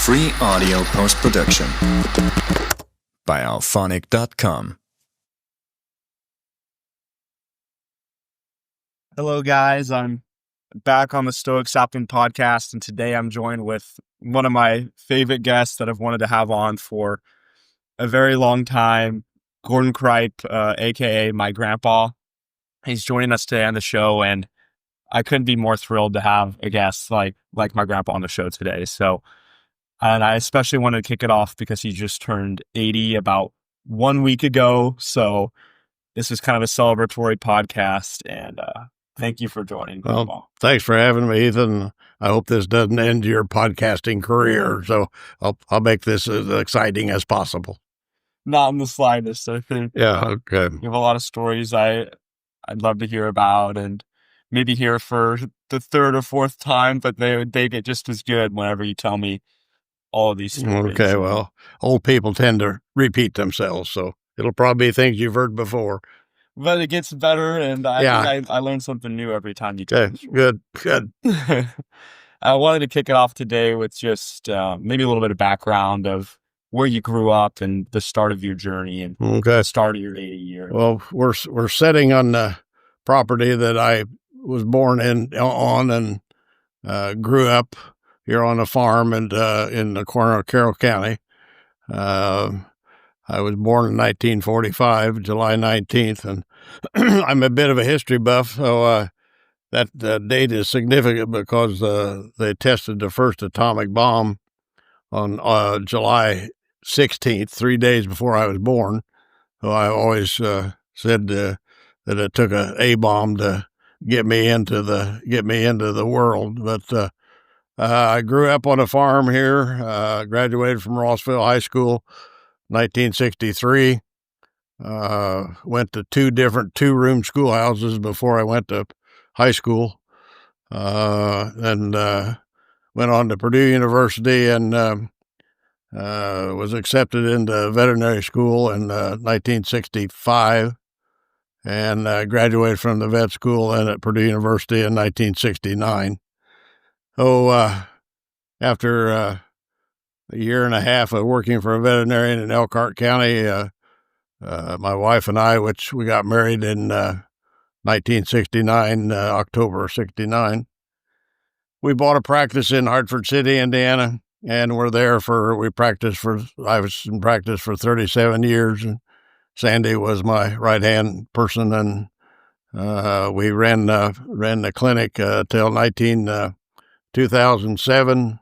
Free audio post-production by alphonic.com. Hello, guys. I'm back on the Stoic Sapling podcast, and today I'm joined with one of my favorite guests that I've wanted to have on for a very long time, Gordon Cripe, aka my grandpa. He's joining us today on the show, and I couldn't be more thrilled to have a guest like my grandpa on the show today. And I especially wanted to kick it off because he just turned 80 about 1 week ago. So this is kind of a celebratory podcast, and thank you for joining. Well, thanks for having me, Ethan. I hope this doesn't end your podcasting career, so I'll make this as exciting as possible. Not in the slightest. I think okay. You have a lot of stories I'd love to hear about, and maybe hear for the third or fourth time, but they get just as good whenever you tell me all of these stories. Okay, well, old people tend to repeat themselves, so it'll probably be things you've heard before. But it gets better, and I think I learn something new every time you tell me. Good. I wanted to kick it off today with just maybe a little bit of background of where you grew up and the start of your journey and the start of your 80 year. Well, we're sitting on the property that I was born on and grew up here on a farm and in the corner of Carroll County. I was born in 1945, July 19th, and I'm a bit of a history buff, so that date is significant because they tested the first atomic bomb on July 16th, 3 days before I was born. So I always said that it took an A bomb to get me into the world. But I grew up on a farm here. Graduated from Rossville High School, 1963. Went to two different two-room schoolhouses before I went to high school. And went on to Purdue University and was accepted into veterinary school in 1965 and graduated from the vet school and at Purdue University in 1969. So after a year and a half of working for a veterinarian in Elkhart County, my wife and I, which we got married in 1969, October 69, we bought a practice in Hartford City, Indiana, and I was in practice for 37 years, and Sandy was my right-hand person, and we ran the clinic till 2007,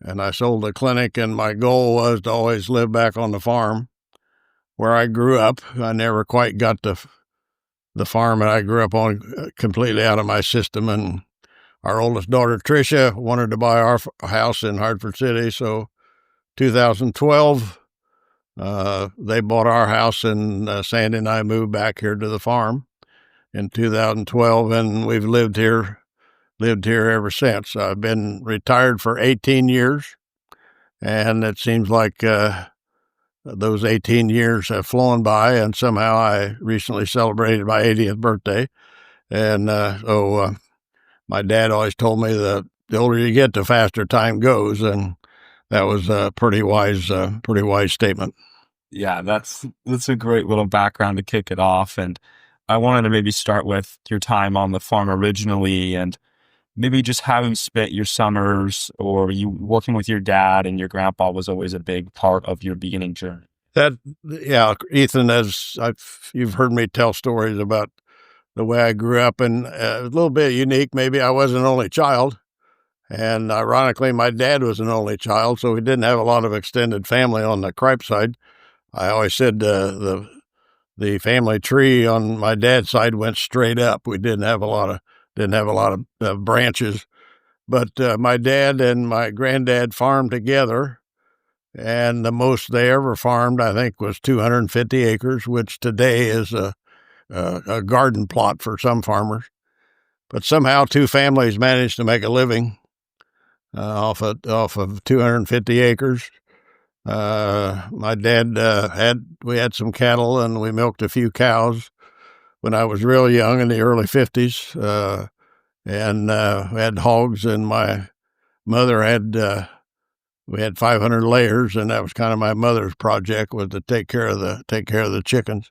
and I sold the clinic, and my goal was to always live back on the farm where I grew up. I never quite got the farm that I grew up on completely out of my system, and our oldest daughter, Tricia, wanted to buy our house in Hartford City, so 2012, they bought our house, and Sandy and I moved back here to the farm in 2012, and we've lived here ever since. I've been retired for 18 years, and it seems like those 18 years have flown by, and somehow I recently celebrated my 80th birthday. And so my dad always told me that the older you get, the faster time goes, and that was a pretty wise statement. Yeah, that's a great little background to kick it off. And I wanted to maybe start with your time on the farm originally, and maybe just how you spent your summers, or you working with your dad and your grandpa was always a big part of your beginning journey. Ethan, you've heard me tell stories about the way I grew up, and a little bit unique. Maybe I was an only child, and ironically, my dad was an only child, so we didn't have a lot of extended family on the Cripe side. I always said the family tree on my dad's side went straight up. We didn't have a lot of branches, but my dad and my granddad farmed together, and the most they ever farmed, I think, was 250 acres, which today is a garden plot for some farmers. But somehow two families managed to make a living off of 250 acres. My dad we had some cattle, and we milked a few cows when I was real young in the early 50s, and we had hogs, and my mother had we had 500 layers, and that was kind of my mother's project, was to take care of the chickens.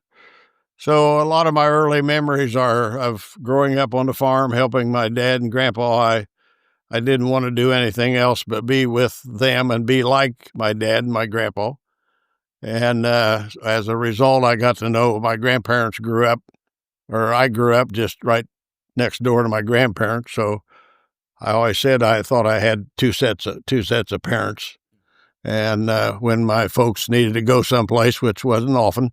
So a lot of my early memories are of growing up on the farm, helping my dad and grandpa. I didn't want to do anything else but be with them and be like my dad and my grandpa. And as a result, I got to know my grandparents I grew up just right next door to my grandparents. So I always said I thought I had two sets of parents. And when my folks needed to go someplace, which wasn't often,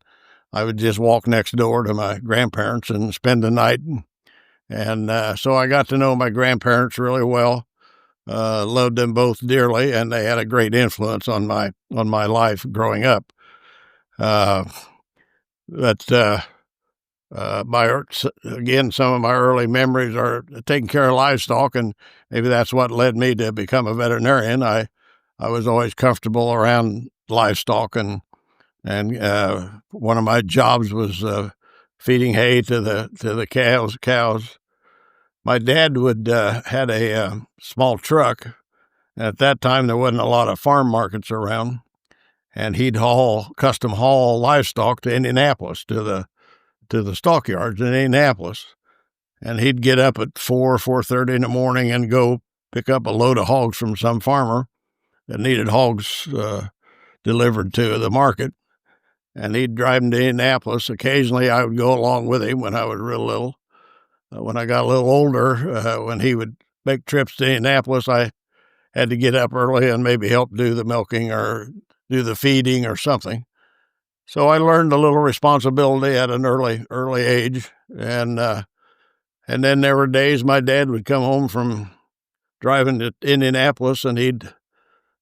I would just walk next door to my grandparents and spend the night. And so I got to know my grandparents really well. Loved them both dearly, and they had a great influence on my life growing up. But again, some of my early memories are taking care of livestock, and maybe that's what led me to become a veterinarian. I was always comfortable around livestock, and one of my jobs was feeding hay to the cows. My dad had a small truck, and at that time there wasn't a lot of farm markets around, and he'd custom haul livestock to Indianapolis, to the stockyards in Indianapolis. And he'd get up at 4:30 in the morning and go pick up a load of hogs from some farmer that needed hogs delivered to the market. And he'd drive them to Indianapolis. Occasionally I would go along with him when I was real little. When I got a little older, when he would make trips to Indianapolis, I had to get up early and maybe help do the milking or do the feeding or something. So I learned a little responsibility at an early age. And then there were days my dad would come home from driving to Indianapolis, and he'd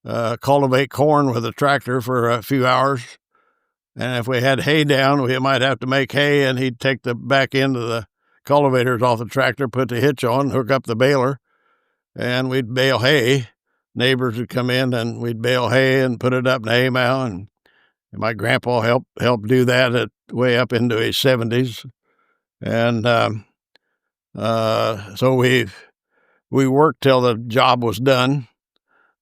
cultivate corn with a tractor for a few hours. And if we had hay down, we might have to make hay, and he'd take the back end of the cultivators off the tractor, put the hitch on, hook up the baler, and we'd bale hay. Neighbors would come in, and we'd bale hay and put it up in the hay mow. And my grandpa helped do that way up into his 70s. And so we worked till the job was done.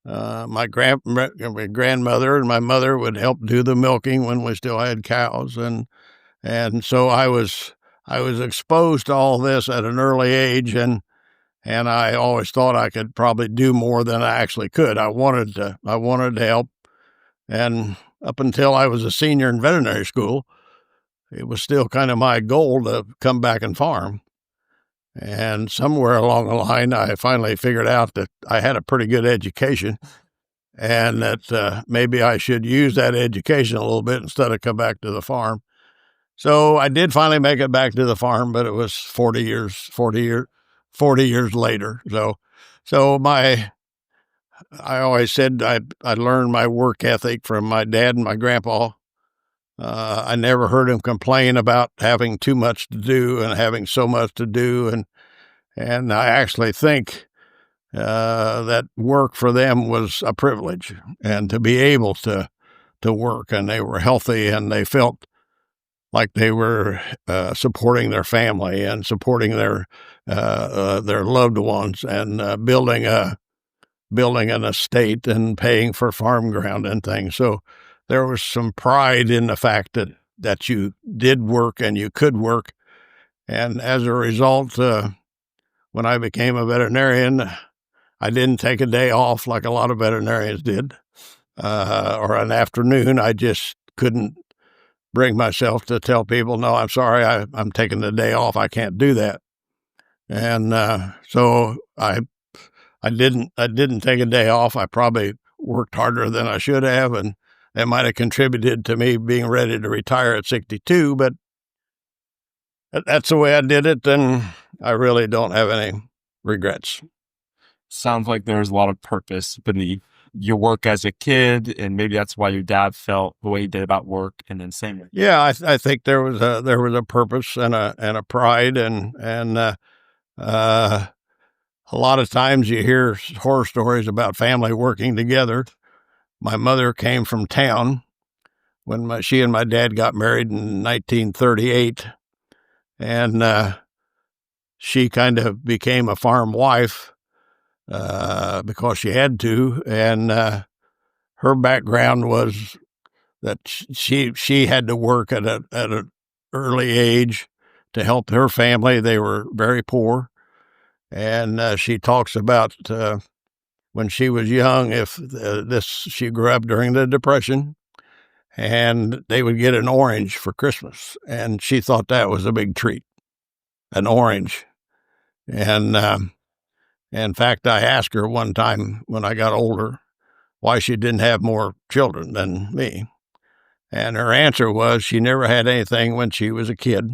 My grandmother and my mother would help do the milking when we still had cows, and so I was exposed to all this at an early age, and I always thought I could probably do more than I actually could. I wanted to help, and up until I was a senior in veterinary school, it was still kind of my goal to come back and farm. And somewhere along the line, I finally figured out that I had a pretty good education, and that maybe I should use that education a little bit instead of come back to the farm. So I did finally make it back to the farm, but it was 40 years later. So I always said I learned my work ethic from my dad and my grandpa. I never heard him complain about having too much to do and having so much to do, and I actually think that work for them was a privilege, and to be able to work, and they were healthy, and they felt like they were supporting their family and supporting their loved ones, and building an estate and paying for farm ground and things. So there was some pride in the fact that you did work and you could work. And as a result, when I became a veterinarian, I didn't take a day off like a lot of veterinarians did, or an afternoon. I just couldn't bring myself to tell people, no, I'm sorry, I'm taking the day off. I can't do that. And so I didn't take a day off. I probably worked harder than I should have, and that might have contributed to me being ready to retire at 62, but that's the way I did it, and I really don't have any regrets. Sounds like there's a lot of purpose beneath your work as a kid, and maybe that's why your dad felt the way he did about work, and then same way. Yeah, I think there was a purpose and a pride, and a lot of times you hear horror stories about family working together. My mother came from town when she and my dad got married in 1938, and she kind of became a farm wife because she had to, and her background was that she had to work at an early age to help her family. They were very poor, and she talks about when she was young. If she grew up during the Depression, and they would get an orange for Christmas, and she thought that was a big treat, an orange. And in fact, I asked her one time when I got older why she didn't have more children than me. And her answer was she never had anything when she was a kid.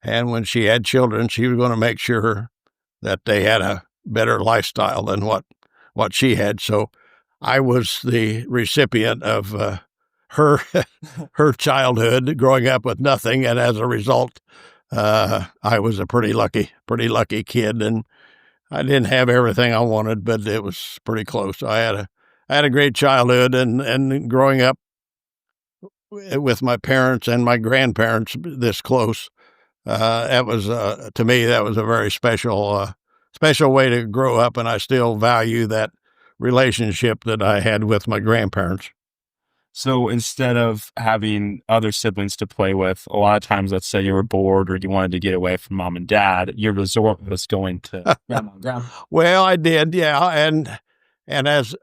And when she had children, she was going to make sure that they had a better lifestyle than what she had. So I was the recipient of her her childhood, growing up with nothing. And as a result, I was a pretty lucky kid. And I didn't have everything I wanted, but it was pretty close. I had a great childhood, and growing up with my parents and my grandparents this close, that was to me that was a very special way to grow up, and I still value that relationship that I had with my grandparents. So instead of having other siblings to play with, a lot of times, let's say you were bored or you wanted to get away from mom and dad, your resort was going to grandma and grandma. Well, I did, yeah, and as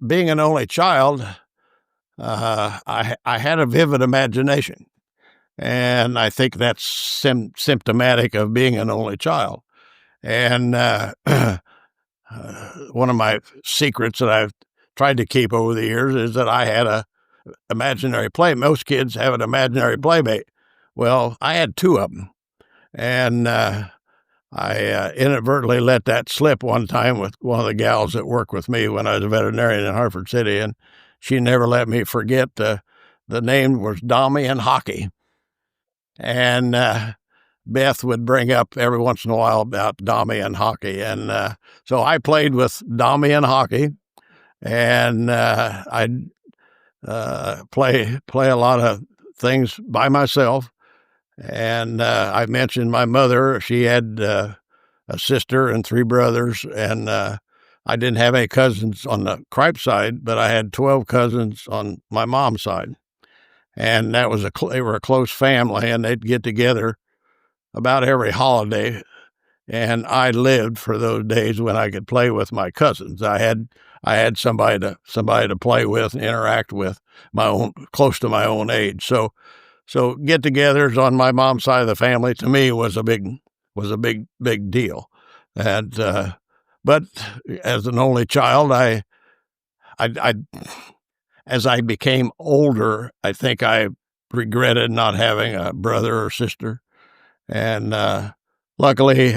being an only child, I had a vivid imagination, and I think that's symptomatic of being an only child. And one of my secrets that I've tried to keep over the years is that I had a imaginary playmate. Most kids have an imaginary playmate. Well, I had two of them, and I inadvertently let that slip one time with one of the gals that worked with me when I was a veterinarian in Hartford City, and she never let me forget the name was Dommy and Hockey. And Beth would bring up every once in a while about Dommy and Hockey. And so I played with Dommy and Hockey, and I'd play a lot of things by myself. And I mentioned my mother. She had a sister and three brothers, and I didn't have any cousins on the Cripe side, but I had 12 cousins on my mom's side. And that was they were a close family, and they'd get together about every holiday. And I lived for those days when I could play with my cousins. I had somebody to play with and interact with, close to my own age. So get-togethers on my mom's side of the family to me was a big deal. And but as an only child, I as I became older, I think I regretted not having a brother or sister. And luckily,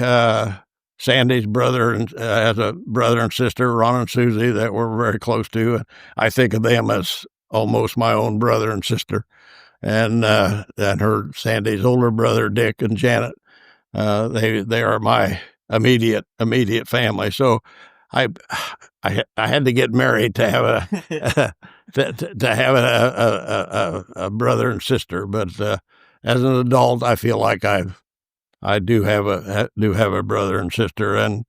Sandy's brother has a brother and sister, Ron and Susie, that we're very close to. I think of them as almost my own brother and sister. And Sandy's older brother, Dick, and Janet, they are my immediate family. So I had to get married to have a brother and sister. But as an adult, I feel like I do have a brother and sister. And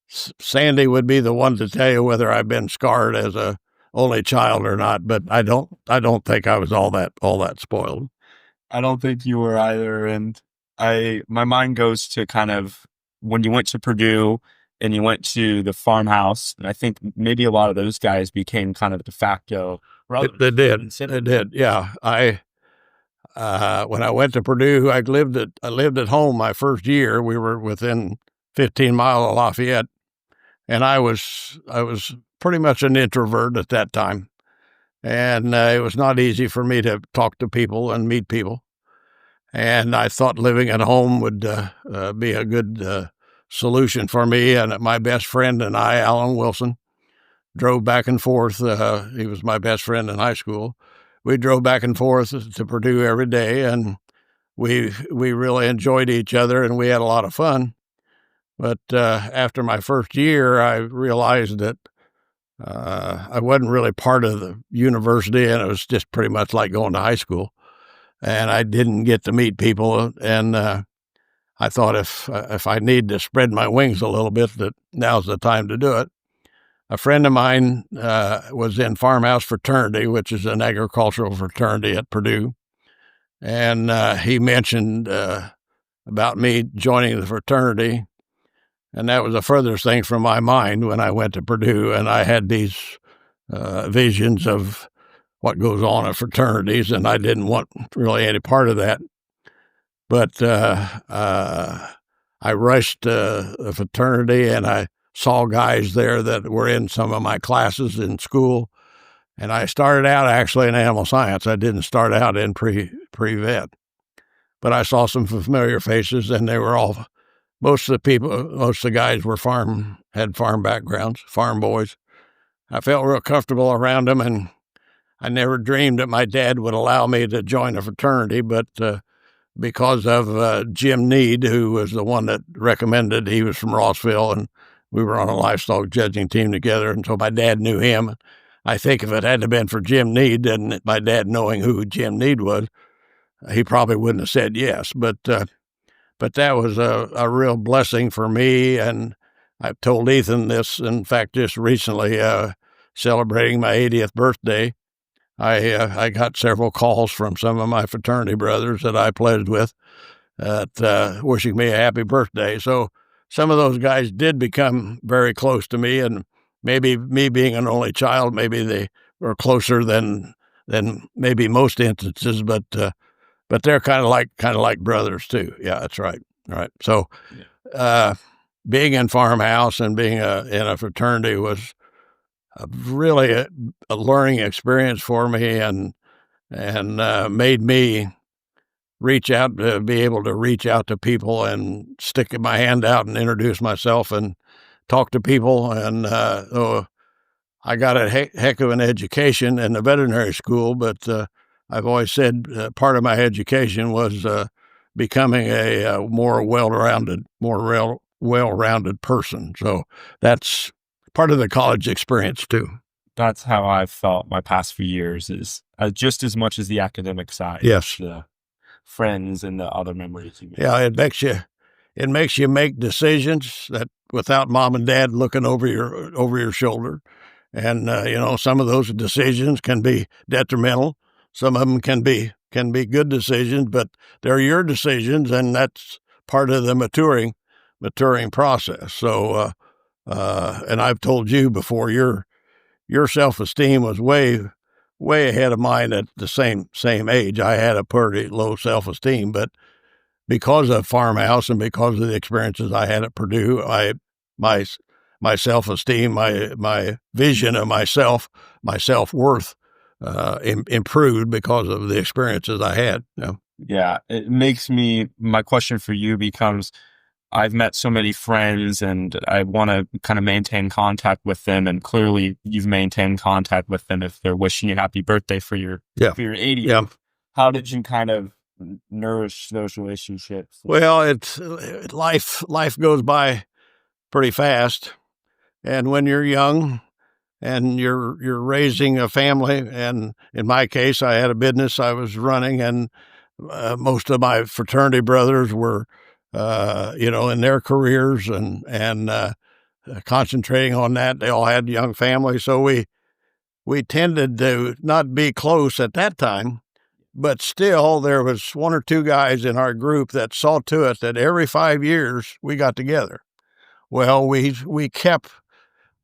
Sandy would be the one to tell you whether I've been scarred as a only child or not. But I don't think I was all that spoiled. I don't think you were either. And my mind goes to kind of when you went to Purdue and you went to the farmhouse, and I think maybe a lot of those guys became kind of de facto brothers. They did. Yeah. When I went to Purdue, I lived at home my first year. We were within 15 miles of Lafayette, and I was pretty much an introvert at that time, and it was not easy for me to talk to people and meet people. And I thought living at home would be a good solution for me. And my best friend and I, Alan Wilson, drove back and forth. He was my best friend in high school. We drove back and forth to Purdue every day, and we really enjoyed each other, and we had a lot of fun. But after my first year, I realized that I wasn't really part of the university, and it was just pretty much like going to high school. And I didn't get to meet people, and I thought if I need to spread my wings a little bit, that now's the time to do it. a friend of mine was in Farmhouse Fraternity, which is an agricultural fraternity at Purdue, and he mentioned about me joining the fraternity, and that was the furthest thing from my mind when I went to Purdue, and I had these visions of what goes on at fraternities, and I didn't want really any part of that. But I rushed the fraternity, and I saw guys there that were in some of my classes in school. And I started out actually in animal science. I didn't start out in pre-vet. But I saw some familiar faces, and they were all, most of the guys were had farm backgrounds, farm boys. I felt real comfortable around them, and I never dreamed that my dad would allow me to join a fraternity, but because of Jim Need, who was the one that recommended, he was from Rossville, and we were on a livestock judging team together, and so my dad knew him. I think if it hadn't been for Jim Need, and my dad knowing who Jim Need was, he probably wouldn't have said yes. But that was a real blessing for me, and I've told Ethan this, in fact, just recently, celebrating my 80th birthday. I got several calls from some of my fraternity brothers that I pledged with wishing me a happy birthday. So some of those guys did become very close to me, and maybe me being an only child, maybe they were closer than maybe most instances, but they're kind of like brothers too. Yeah, that's right. All right. So being in Farmhouse and being in a fraternity was really a learning experience for me, and made me reach out to be able to reach out to people and stick my hand out and introduce myself and talk to people. And I got a heck of an education in the veterinary school, but I've always said part of my education was becoming a more well-rounded person. So that's part of the college experience too. That's how I've felt my past few years, is just as much as the academic side. Yes. The friends and the other memories you make. Yeah, it makes you make decisions that without mom and dad looking over your shoulder. And some of those decisions can be detrimental. Some of them can be good decisions, but they're your decisions, and that's part of the maturing process. So and I've told you before, your self-esteem was way ahead of mine at the same age. I had a pretty low self-esteem, but because of Farmhouse and because of the experiences I had at Purdue, my self-esteem, my vision of myself, my self-worth improved because of the experiences I had. Yeah, it makes me, my question for you becomes, I've met so many friends and I want to kind of maintain contact with them. And clearly you've maintained contact with them if they're wishing you happy birthday for your 80th. Yeah. How did you kind of nourish those relationships? Well, it's life goes by pretty fast. And when you're young and you're raising a family, and in my case, I had a business I was running, and most of my fraternity brothers were in their careers and concentrating on that. They all had young families. So we tended to not be close at that time, but still there was one or two guys in our group that saw to it that every 5 years we got together. Well, we kept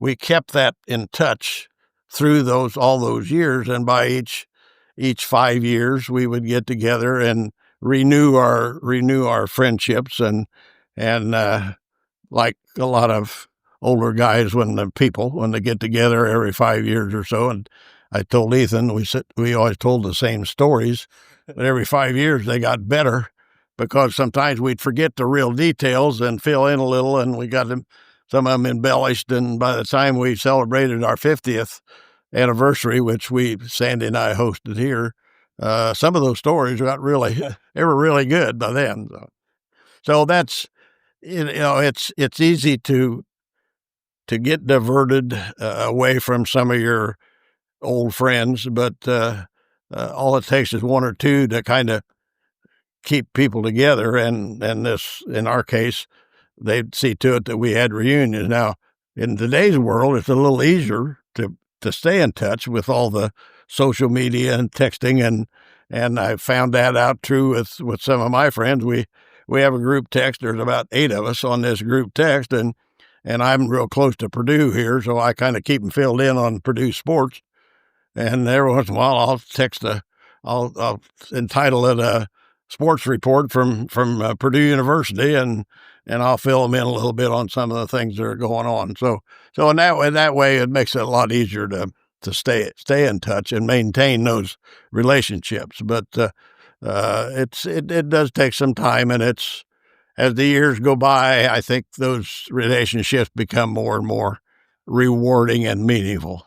that in touch through all those years. And by each 5 years we would get together and renew our friendships, and like a lot of older guys when they get together every 5 years or so. And I told Ethan, we always told the same stories, but every 5 years they got better, because sometimes we'd forget the real details and fill in a little, and we got some of them embellished. And by the time we celebrated our 50th anniversary, which Sandy and I hosted here, some of those stories they were really good by then. So that's, it's easy to get diverted away from some of your old friends, but all it takes is one or two to kind of keep people together. And this, in our case, they'd see to it that we had reunions. Now, in today's world, it's a little easier to stay in touch with all the social media and texting, and I found that out true with some of my friends. We have a group text. There's about 8 of us on this group text, and I'm real close to Purdue here, so I kind of keep them filled in on Purdue sports. And every once in a while, I'll entitle it a sports report from Purdue University, and I'll fill them in a little bit on some of the things that are going on. So in that way, it makes it a lot easier to stay in touch and maintain those relationships. But it does take some time, and it's, as the years go by, I think those relationships become more and more rewarding and meaningful.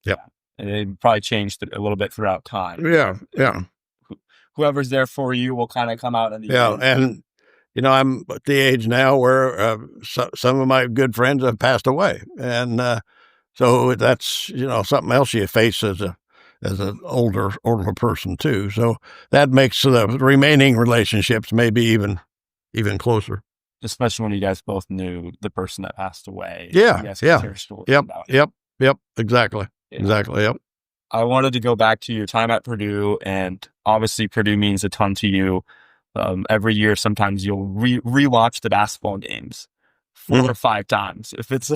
Yep. And it probably changed a little bit throughout time. Yeah. Whoever's there for you will kind of come out in the end. And I'm at the age now where some of my good friends have passed away, and so that's something else you face as an older person too. So that makes the remaining relationships maybe even closer. Especially when you guys both knew the person that passed away. Yeah. You guys can share stories about it. Yep. Exactly. Yeah. Exactly. Yep. I wanted to go back to your time at Purdue, and obviously Purdue means a ton to you. Every year, sometimes you'll rewatch the basketball games 4 or 5 times if it's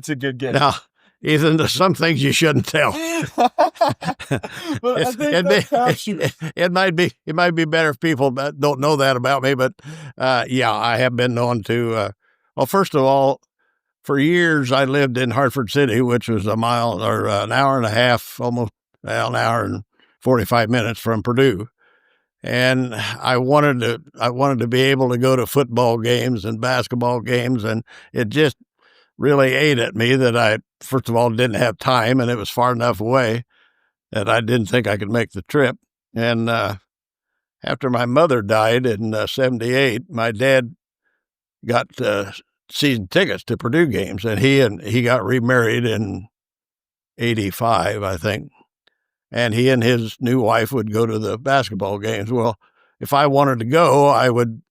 a good game. Now, Ethan, there's some things you shouldn't tell. But I think it might be better if people don't know that about me. But I have been known to. Well, first of all, for years I lived in Hartford City, which was a mile or an hour and a half, almost an hour and 45 minutes from Purdue. And I wanted to be able to go to football games and basketball games, and it just really ate at me that I, first of all, didn't have time, and it was far enough away that I didn't think I could make the trip. And after my mother died in 78, my dad got season tickets to Purdue games, and he got remarried in 85, I think. And he and his new wife would go to the basketball games. Well, if I wanted to go, I would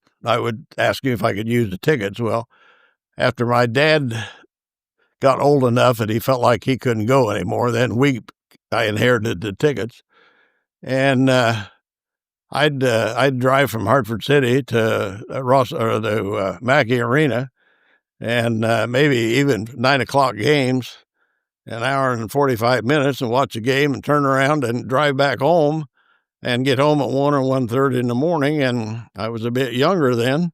ask him if I could use the tickets. Well, after my dad got old enough that he felt like he couldn't go anymore, then I inherited the tickets, and I'd drive from Hartford City to the Mackey Arena, and maybe even 9:00 games, an hour and 45 minutes, and watch a game and turn around and drive back home and get home at 1 or 1:30 in the morning. And I was a bit younger then,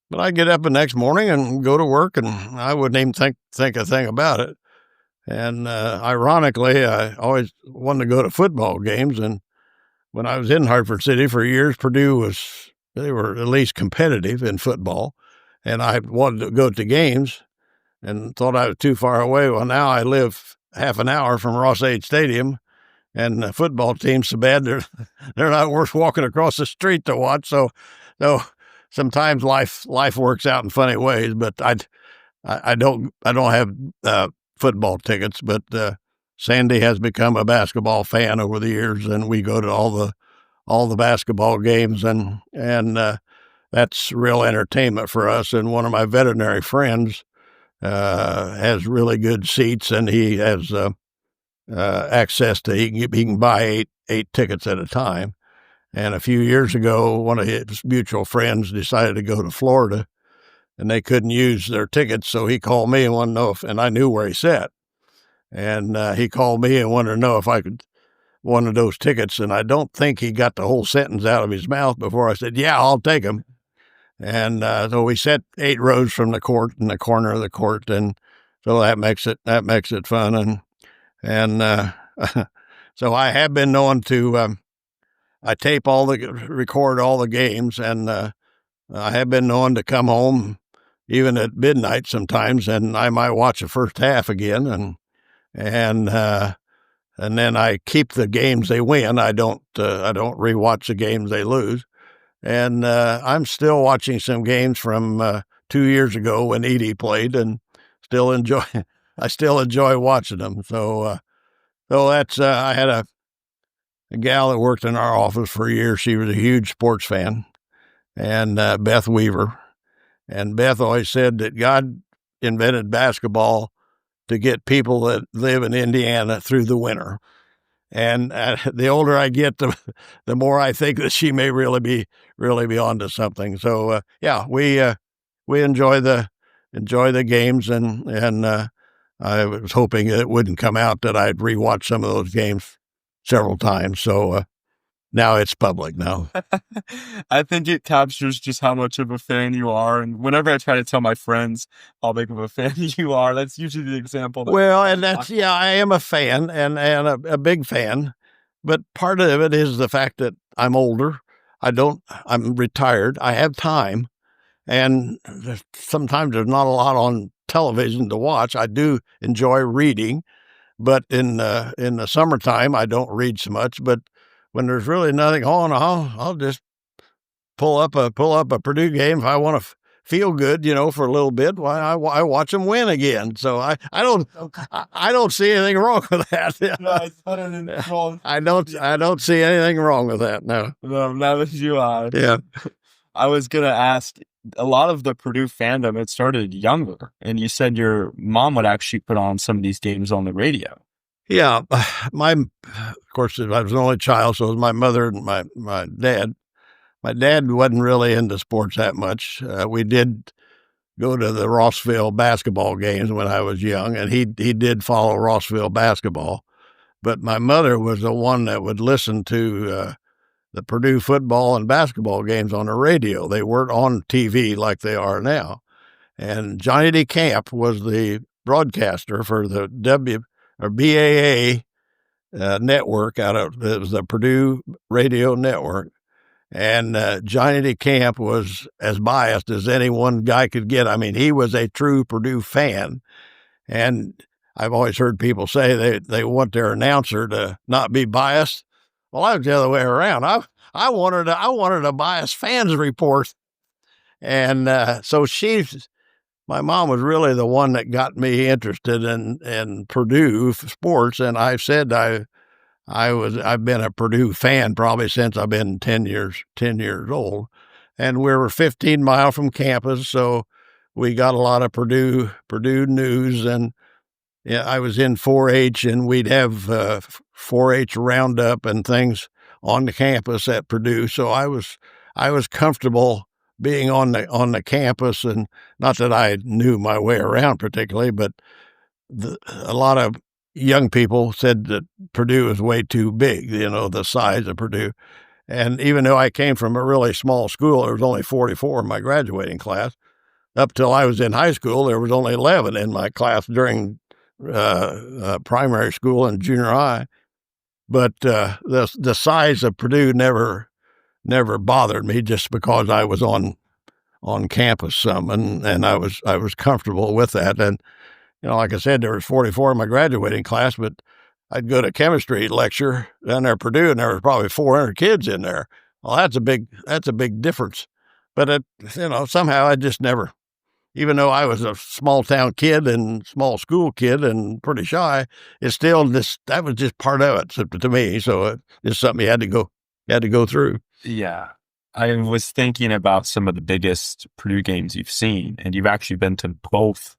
but I'd get up the next morning and go to work, and I wouldn't even think a thing about it. And ironically, I always wanted to go to football games. And when I was in Hartford City for years, Purdue they were at least competitive in football, and I wanted to go to games and thought I was too far away. Well, now I live half an hour from Rossville Stadium, and the football team's so bad they're not worth walking across the street to watch. So sometimes life works out in funny ways. But I don't have football tickets. But Sandy has become a basketball fan over the years, and we go to all the basketball games, and that's real entertainment for us. And one of my veterinary friends has really good seats, and he has access to, he can buy eight tickets at a time. And a few years ago, one of his mutual friends decided to go to Florida, and they couldn't use their tickets. So he called me and wanted to know and I knew where he sat. And he called me and wanted to know if I could one of those tickets. And I don't think he got the whole sentence out of his mouth before I said, yeah, I'll take them. And so we sat 8 rows from the court in the corner of the court, and so that makes it fun. And so I have been known to I record all the games, and I have been known to come home even at midnight sometimes, and I might watch the first half again, and then I keep the games they win. I don't rewatch the games they lose. And I'm still watching some games from 2 years ago when Edie played, and I still enjoy watching them. So that's I had a gal that worked in our office for years. She was a huge sports fan, and Beth Weaver. And Beth always said that God invented basketball to get people that live in Indiana through the winter. And the older I get, the more I think that she may really be onto something. So we enjoy the games, and I was hoping it wouldn't come out that I'd rewatch some of those games several times. So now it's public now. I think it captures just how much of a fan you are. And whenever I try to tell my friends how big of a fan you are, that's usually the example. I am a fan and a big fan, but part of it is the fact that I'm older. I'm retired. I have time, and sometimes there's not a lot on television to watch. I do enjoy reading, but in the summertime, I don't read so much, but when there's really nothing on, I'll just pull up a Purdue game if I want to feel good, for a little bit. Why I watch them win again. So I don't see anything wrong with that. No, I don't see anything wrong with that. No, neither do I. Yeah. I was gonna ask. A lot of the Purdue fandom, it started younger, and you said your mom would actually put on some of these games on the radio. Yeah, of course, I was an only child, so it was my mother and my dad. My dad wasn't really into sports that much. We did go to the Rossville basketball games when I was young, and he did follow Rossville basketball. But my mother was the one that would listen to the Purdue football and basketball games on the radio. They weren't on TV like they are now. And Johnny DeCamp was the broadcaster for the BAA network it was the Purdue Radio Network. And Johnny DeCamp was as biased as any one guy could get. I mean, he was a true Purdue fan. And I've always heard people say they want their announcer to not be biased. Well, I was the other way around. I wanted a biased fans report. And so my mom was really the one that got me interested in Purdue sports. And I said I've been a Purdue fan probably since I've been 10 years old. And we were 15 miles from campus, so we got a lot of Purdue news. And I was in 4-H, and we'd have 4-H roundup and things on the campus at Purdue. So I was comfortable being on the campus, and not that I knew my way around particularly, but a lot of young people said that Purdue is way too big, the size of Purdue. And even though I came from a really small school, there was only 44 in my graduating class. Up till I was in high school, there was only 11 in my class during primary school and junior high. But the size of Purdue never bothered me, just because I was on campus some, and I was comfortable with that. And like I said, there was 44 in my graduating class, but I'd go to chemistry lecture down there at Purdue, and there was probably 400 kids in there. Well, that's a big difference. But somehow I just never, even though I was a small town kid and small school kid and pretty shy, it's still that was just part of it to me. So it's something you had to go through. Yeah. I was thinking about some of the biggest Purdue games you've seen, and you've actually been to both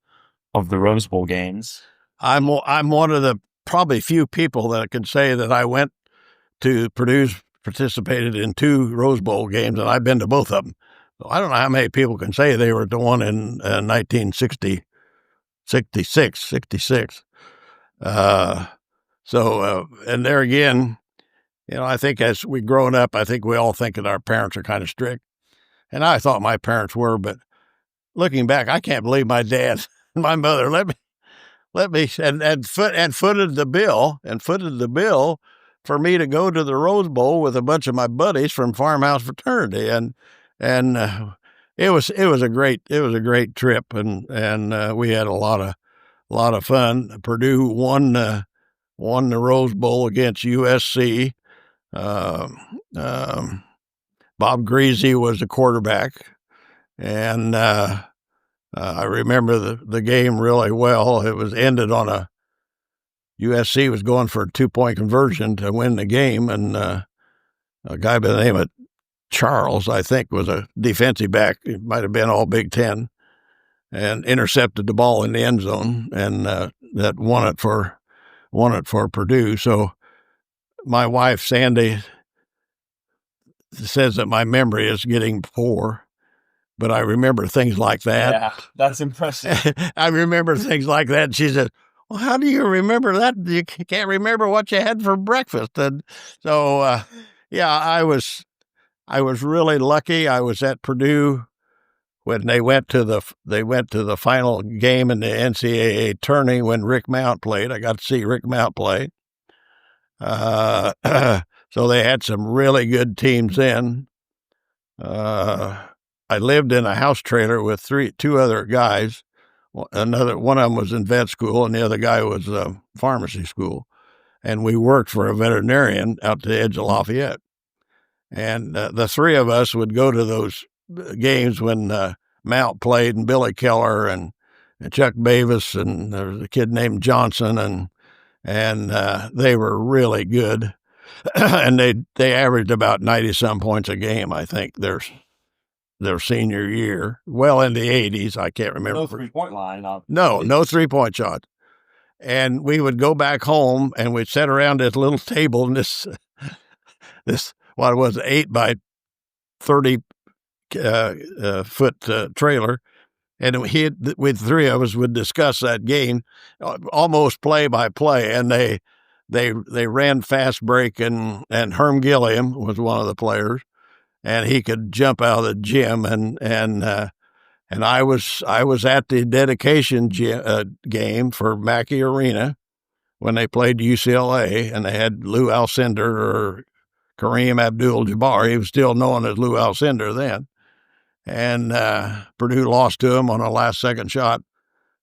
of the Rose Bowl games. I'm one of the probably few people that can say that I went to Purdue's participated in 2 Rose Bowl games, and I've been to both of them. So I don't know how many people can say they were to one in 1966. And there again, I think as we grown up, I think we all think that our parents are kind of strict. And I thought my parents were, but looking back, I can't believe my dad and my mother let me footed the bill for me to go to the Rose Bowl with a bunch of my buddies from Farmhouse Fraternity. And it was a great trip, and we had a lot of fun. Purdue won the Rose Bowl against USC. Bob Greasy was the quarterback, and I remember the game really well. It was ended on USC was going for a 2-point conversion to win the game, and a guy by the name of Charles, I think, was a defensive back. It might have been all Big Ten. and intercepted the ball in the end zone, and that won it for Purdue. So my wife, Sandy, says that my memory is getting poor, but I remember things like that. Yeah, that's impressive. I remember things like that. She said, well, how do you remember that? You can't remember what you had for breakfast. And so, yeah, I was really lucky. I was at Purdue when they went to the final game in the NCAA tourney when Rick Mount played. I got to see Rick Mount play. So they had some really good teams then. I lived in a house trailer with two other guys. One of them was in vet school, and the other guy was pharmacy school. And we worked for a veterinarian out to the edge of Lafayette. And the three of us would go to those games when Mount played, and Billy Keller and Chuck Bavis, and there was a kid named Johnson, and they were really good. And they averaged about 90-some points a game, I think, their senior year. Well, in the 80s, I can't remember. No 3-point line. No 3-point shot. And we would go back home, and we'd sit around this little table in this what was 8 by 30 foot trailer, and with three of us would discuss that game almost play by play. And they ran fast break, and Herm Gilliam was one of the players, and he could jump out of the gym, and I was at the dedication game for Mackey Arena when they played UCLA, and they had Lou Alcindor or Kareem Abdul-Jabbar. He was still known as Lou Alcindor then. And Purdue lost to him on a last-second shot.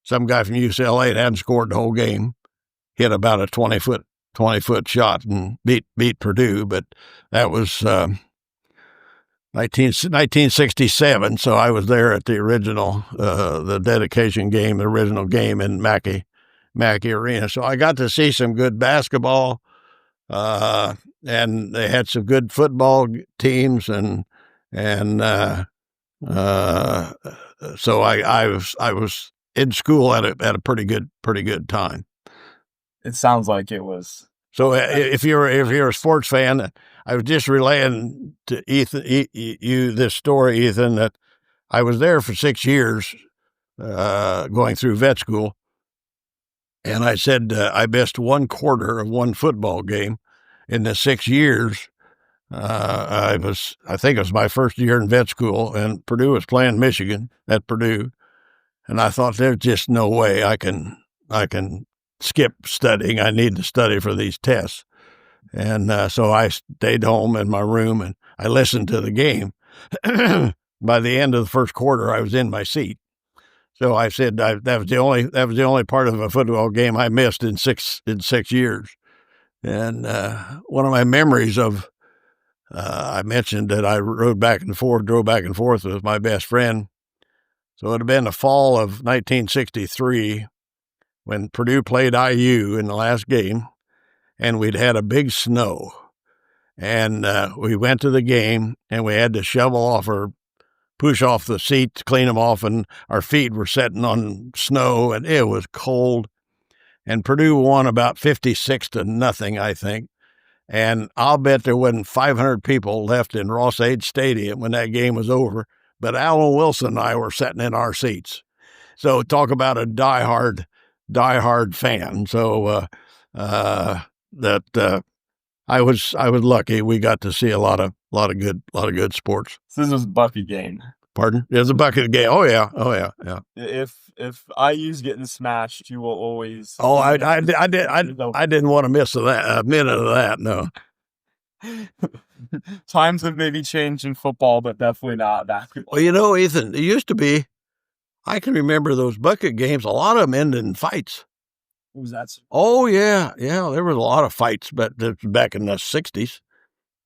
Some guy from UCLA that hadn't scored the whole game hit about a 20-foot shot and beat Purdue. But that was 1967, so I was there at the original, the dedication game, the original game in Mackey Arena. So I got to see some good basketball, and they had some good football teams, and so I was in school at a pretty good time. It sounds like it was. So if you're a sports fan, I was just relaying to you this story, Ethan, that I was there for 6 years, going through vet school, and I said I missed 1/4 of one football game in the 6 years. I think it was my first year in vet school, and Purdue was playing Michigan at Purdue, and I thought there's just no way I can skip studying. I need to study for these tests. And so I stayed home in my room, and I listened to the game. By the end of the first quarter, I was in my seat. So I said that was the only part of a football game I missed in six years. And one of my memories of I mentioned that I drove back and forth with my best friend. So it had been the fall of 1963 when Purdue played IU in the last game, and we'd had a big snow. And we went to the game, and we had to shovel off or push off the seats, clean them off, and our feet were setting on snow, and it was cold. And Purdue won about 56-0, I think. And I'll bet there wasn't 500 people left in Rossville Stadium when that game was over. But Alan Wilson and I were sitting in our seats. So talk about a diehard fan. So I was lucky. We got to see a lot of good sports. So this was a bucket game. Pardon? It was a bucket game. Oh yeah. If IU's getting smashed, you will always. Oh, I didn't want to miss a minute of that. No. Times have maybe changed in football, but definitely not basketball. Well, Ethan, it used to be. I can remember those bucket games. A lot of them ended in fights. Was that? Oh yeah. There was a lot of fights, but back in the '60s.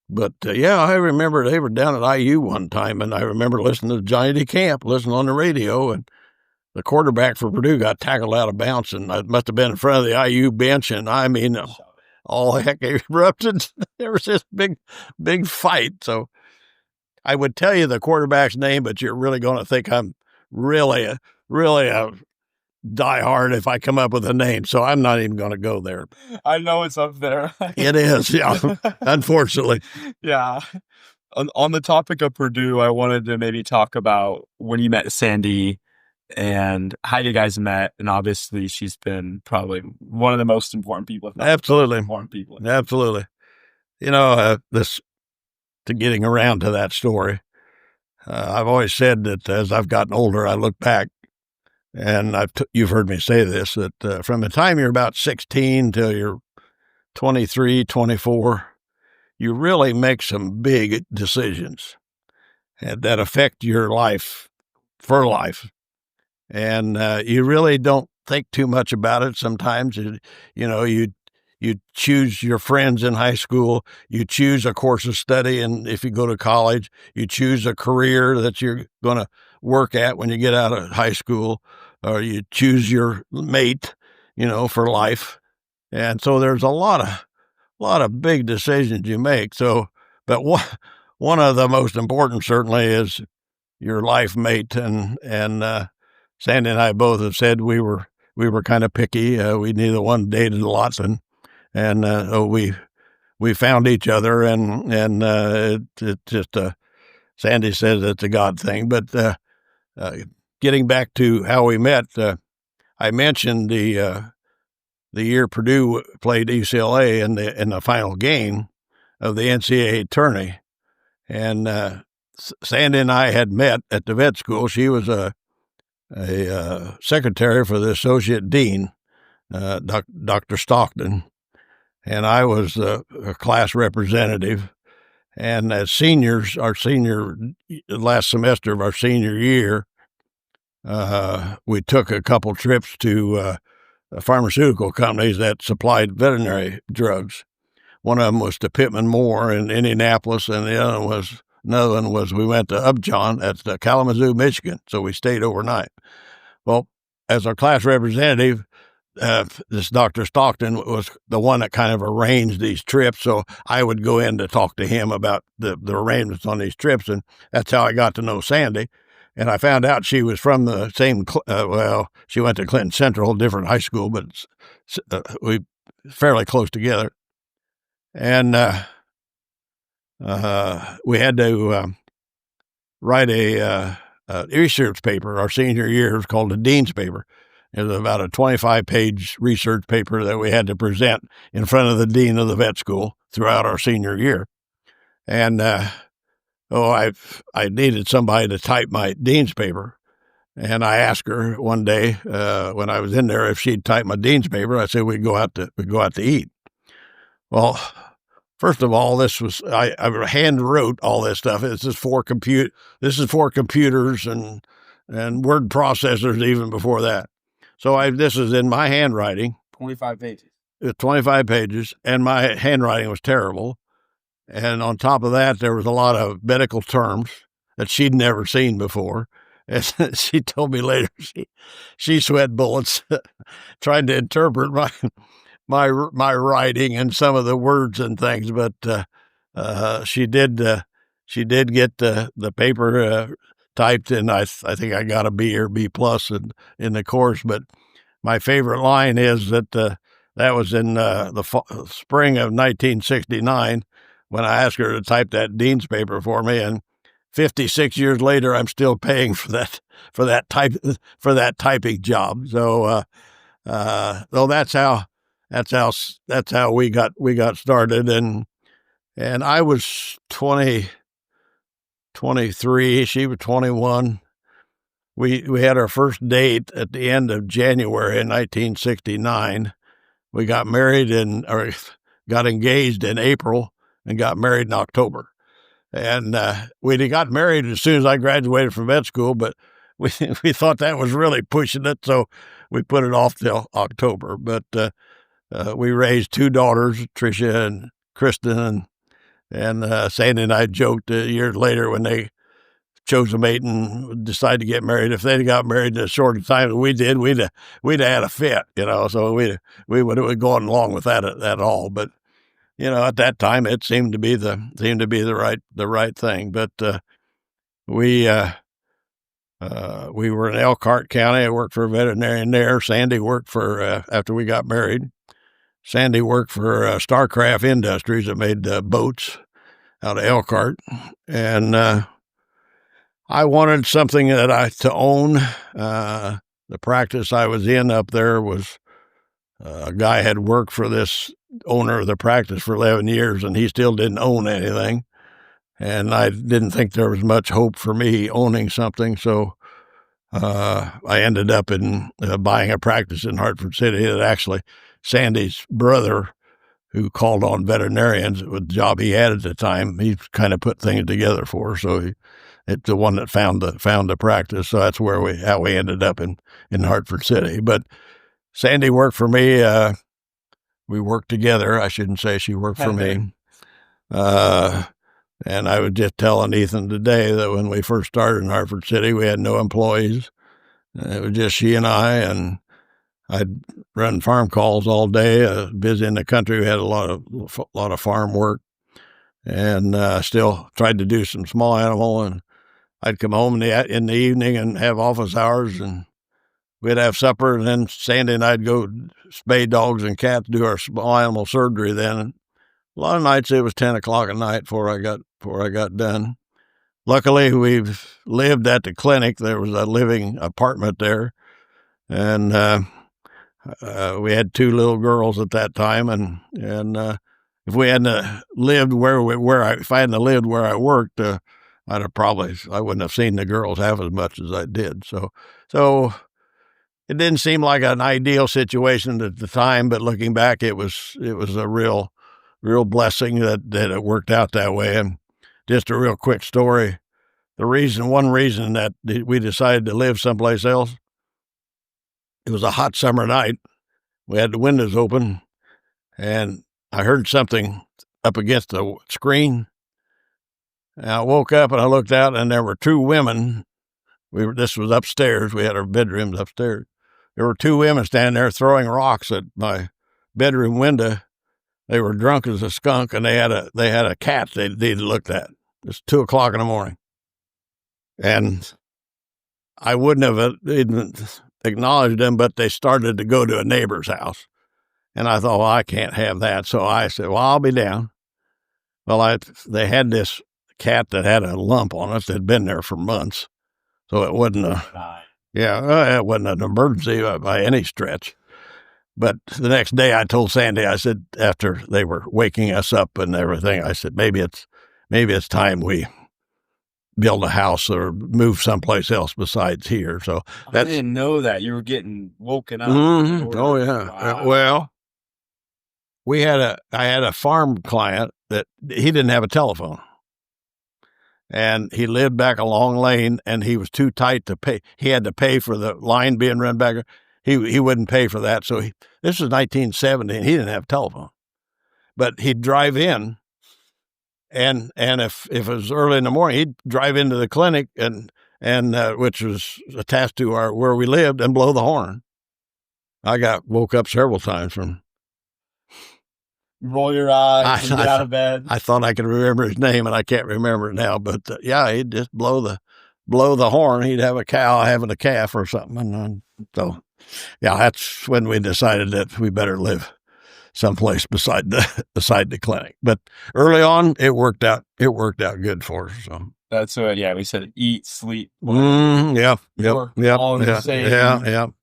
But yeah, I remember they were down at IU one time, and I remember listening to Johnny DeCamp, listening on the radio, and the quarterback for Purdue got tackled out of bounds, and it must have been in front of the IU bench, and I mean, all heck erupted. There was this big fight. So I would tell you the quarterback's name, but you're really going to think I'm really really a diehard if I come up with a name, so I'm not even going to go there. I know it's up there. It is, yeah, unfortunately. Yeah. On the topic of Purdue, I wanted to maybe talk about when you met Sandy and how you guys met. And obviously, she's been probably one of the most important people. If not Absolutely. the most important people. Absolutely. This, to getting around to that story, I've always said that as I've gotten older, I look back, and you've heard me say this, that from the time you're about 16 till you're 23, 24, you really make some big decisions that affect your life for life. And you really don't think too much about it sometimes. You choose your friends in high school, you choose a course of study, and if you go to college, you choose a career that you're going to work at when you get out of high school, or you choose your mate, for life. And so there's a lot of big decisions you make. So, but one of the most important certainly is your life mate, and Sandy and I both have said we were kind of picky. We neither one dated a lot, and we found each other, and it just Sandy says it's a God thing. But getting back to how we met, I mentioned the year Purdue played UCLA in the final game of the NCAA tourney, and Sandy and I had met at the vet school. She was a secretary for the associate dean, Dr. Stockton, and I was a class representative. And as seniors, last semester of our senior year, we took a couple trips to pharmaceutical companies that supplied veterinary drugs. One of them was to Pittman Moore in Indianapolis, and the another one was we went to Upjohn at Kalamazoo, Michigan. So we stayed overnight. Well, as our class representative, this Dr. Stockton was the one that kind of arranged these trips. So I would go in to talk to him about the arrangements on these trips. And that's how I got to know Sandy. And I found out she was from the same, she went to Clinton Central, different high school, but we fairly close together. And we had to write a research paper our senior year. It was called the Dean's Paper. It was about a 25-page research paper that we had to present in front of the dean of the vet school throughout our senior year. And I needed somebody to type my dean's paper. And I asked her one day when I was in there if she'd type my dean's paper. I said we'd go out to eat. Well, first of all, I hand wrote all this stuff. This is for computers and word processors even before that. So this is in my handwriting. 25 pages. 25 pages, and my handwriting was terrible. And on top of that, there was a lot of medical terms that she'd never seen before. And she told me later she sweat bullets trying to interpret my writing and some of the words and things. But she did get the paper typed, and I think I got a B or B plus in the course. But my favorite line is that that was in the spring of 1969 when I asked her to type that dean's paper for me, and 56 years later, I'm still paying for that typing job. So that's how we got started, and I was 23, she was 21. We had our first date at the end of January in 1969. We got married got engaged in April and got married in October. And we got married as soon as I graduated from vet school, but we thought that was really pushing it, so we put it off till October. But we raised two daughters, Tricia and Kristen, and Sandy and I joked years later when they chose a mate and decided to get married. If they'd got married in as short a time as we did, we'd have had a fit, So we would have gone along with that at all. But at that time, it seemed to be the right thing. But we We were in Elkhart County. I worked for a veterinarian there. Sandy worked for, after we got married, Sandy worked for Starcraft Industries that made boats out of Elkhart. And I wanted something to own. The practice I was in up there was a guy had worked for this owner of the practice for 11 years, and he still didn't own anything. And I didn't think there was much hope for me owning something, so I ended up in buying a practice in Hartford City that actually Sandy's brother, who called on veterinarians with the job he had at the time, he kind of put things together for us. So it's the one that found the practice. So that's how we ended up in Hartford City. But Sandy worked for me. We worked together. I shouldn't say she worked for me. And I was just telling Ethan today that when we first started in Hartford City, we had no employees. It was just she and I, and I'd run farm calls all day, busy in the country. We had a lot of farm work, and still tried to do some small animal. And I'd come home in the evening and have office hours, and we'd have supper, and then Sandy and I'd go spay dogs and cats, do our small animal surgery then. And a lot of nights it was 10 o'clock at night before I got done. Luckily, we've lived at the clinic. There was a living apartment there, and we had 2 little girls at that time. And if we hadn't lived if I hadn't lived where I worked, I wouldn't have seen the girls half as much as I did. So it didn't seem like an ideal situation at the time, but looking back, it was a real blessing that it worked out that way. And just a real quick story. One reason that we decided to live someplace else, it was a hot summer night. We had the windows open, and I heard something up against the screen. And I woke up and I looked out, and there were 2 women. This was upstairs. We had our bedrooms upstairs. There were 2 women standing there throwing rocks at my bedroom window. They were drunk as a skunk, and they had a cat they looked at. It's 2 o'clock in the morning. And I wouldn't have even acknowledged them, but they started to go to a neighbor's house. And I thought, well, I can't have that. So I said, well, I'll be down. Well, they had this cat that had a lump on it that had been there for months. So it wasn't it wasn't an emergency by any stretch. But the next day I told Sandy, I said, after they were waking us up and everything, I said, maybe it's time we build a house or move someplace else besides here. So I didn't know that you were getting woken up. Mm-hmm. Oh yeah. Wow. Well, I had a farm client that he didn't have a telephone, and he lived back a long lane, and he was too tight to pay. He had to pay for the line being run back. He wouldn't pay for that. So this was 1970, and he didn't have a telephone, but he'd drive in, and if it was early in the morning, he'd drive into the clinic and which was attached to where we lived, and blow the horn. I woke up several times from. Roll your eyes and get out of bed. I thought I could remember his name, and I can't remember it now. But he'd just blow the horn. He'd have a cow having a calf or something, and so that's when we decided that we better live someplace beside the clinic. But early on, it worked out good for us. So that's what. Yeah, we said eat, sleep. Yep. All in the same.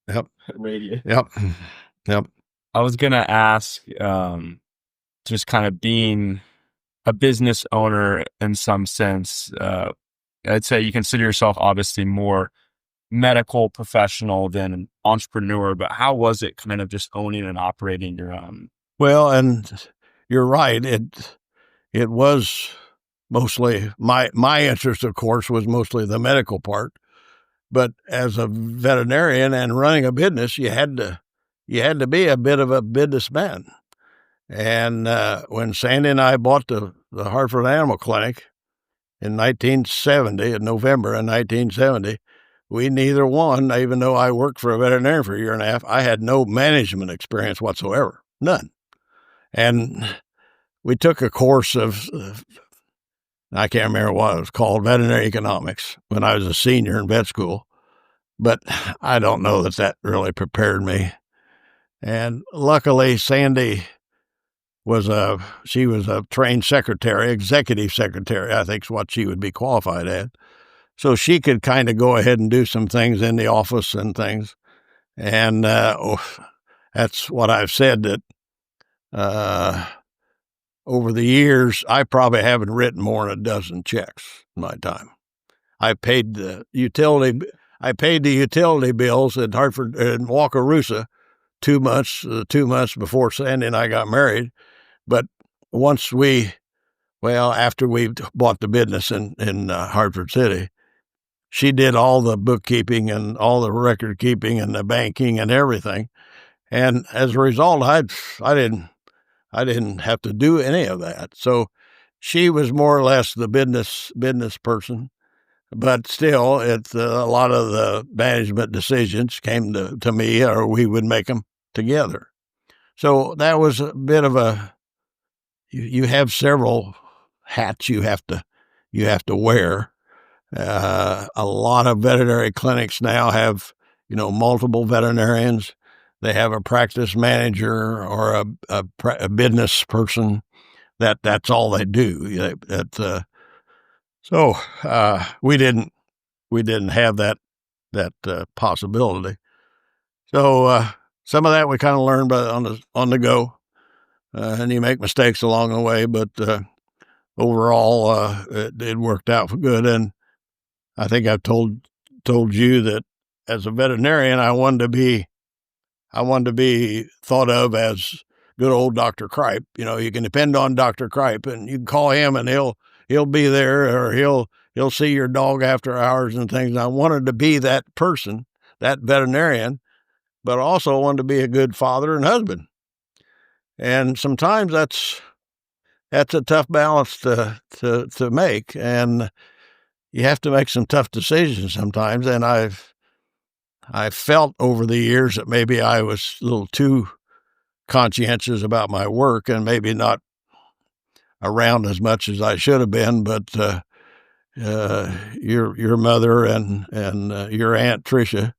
Yep. Radius. Yep. I was gonna ask. Just kind of being a business owner in some sense, I'd say you consider yourself obviously more medical professional than an entrepreneur, but how was it kind of just owning and operating your own? Well, and you're right. It was mostly my interest, of course, was mostly the medical part, but as a veterinarian and running a business, you had to be a bit of a businessman. And when Sandy and I bought the Hartford Animal Clinic in 1970, in November of 1970, we neither one, even though I worked for a veterinarian for a year and a half, I had no management experience whatsoever, none. And we took a course of I can't remember what it was called, veterinary economics, when I was a senior in vet school. But I don't know that really prepared me. And luckily, Sandy she was a trained secretary, executive secretary, I think is what she would be qualified at. So she could kind of go ahead and do some things in the office and things. And that's what I've said, that over the years, I probably haven't written more than a dozen checks in my time. I paid the utility bills at Hartford and Wakarusa 2 months before Sandy and I got married. But after we bought the business in Hartford City, she did all the bookkeeping and all the record keeping and the banking and everything. And as a result, I didn't have to do any of that. So she was more or less the business person. But still, a lot of the management decisions came to me, or we would make them together. So that was a bit of you have several hats you have to wear. A lot of veterinary clinics now have, multiple veterinarians. They have a practice manager or a business person. That's all they do. So we didn't have that possibility. So some of that we kind of learned on the go, and you make mistakes along the way. But overall, it worked out good. And I think I've told you that as a veterinarian, I wanted to be thought of as good old Dr. Cripe. You can depend on Dr. Cripe, and you can call him, and he'll be there, or he'll see your dog after hours and things. And I wanted to be that person, that veterinarian, but also wanted to be a good father and husband. And sometimes that's a tough balance to make, and you have to make some tough decisions sometimes. And I felt over the years that maybe I was a little too conscientious about my work and maybe not around as much as I should have been. But your mother and your Aunt Tricia,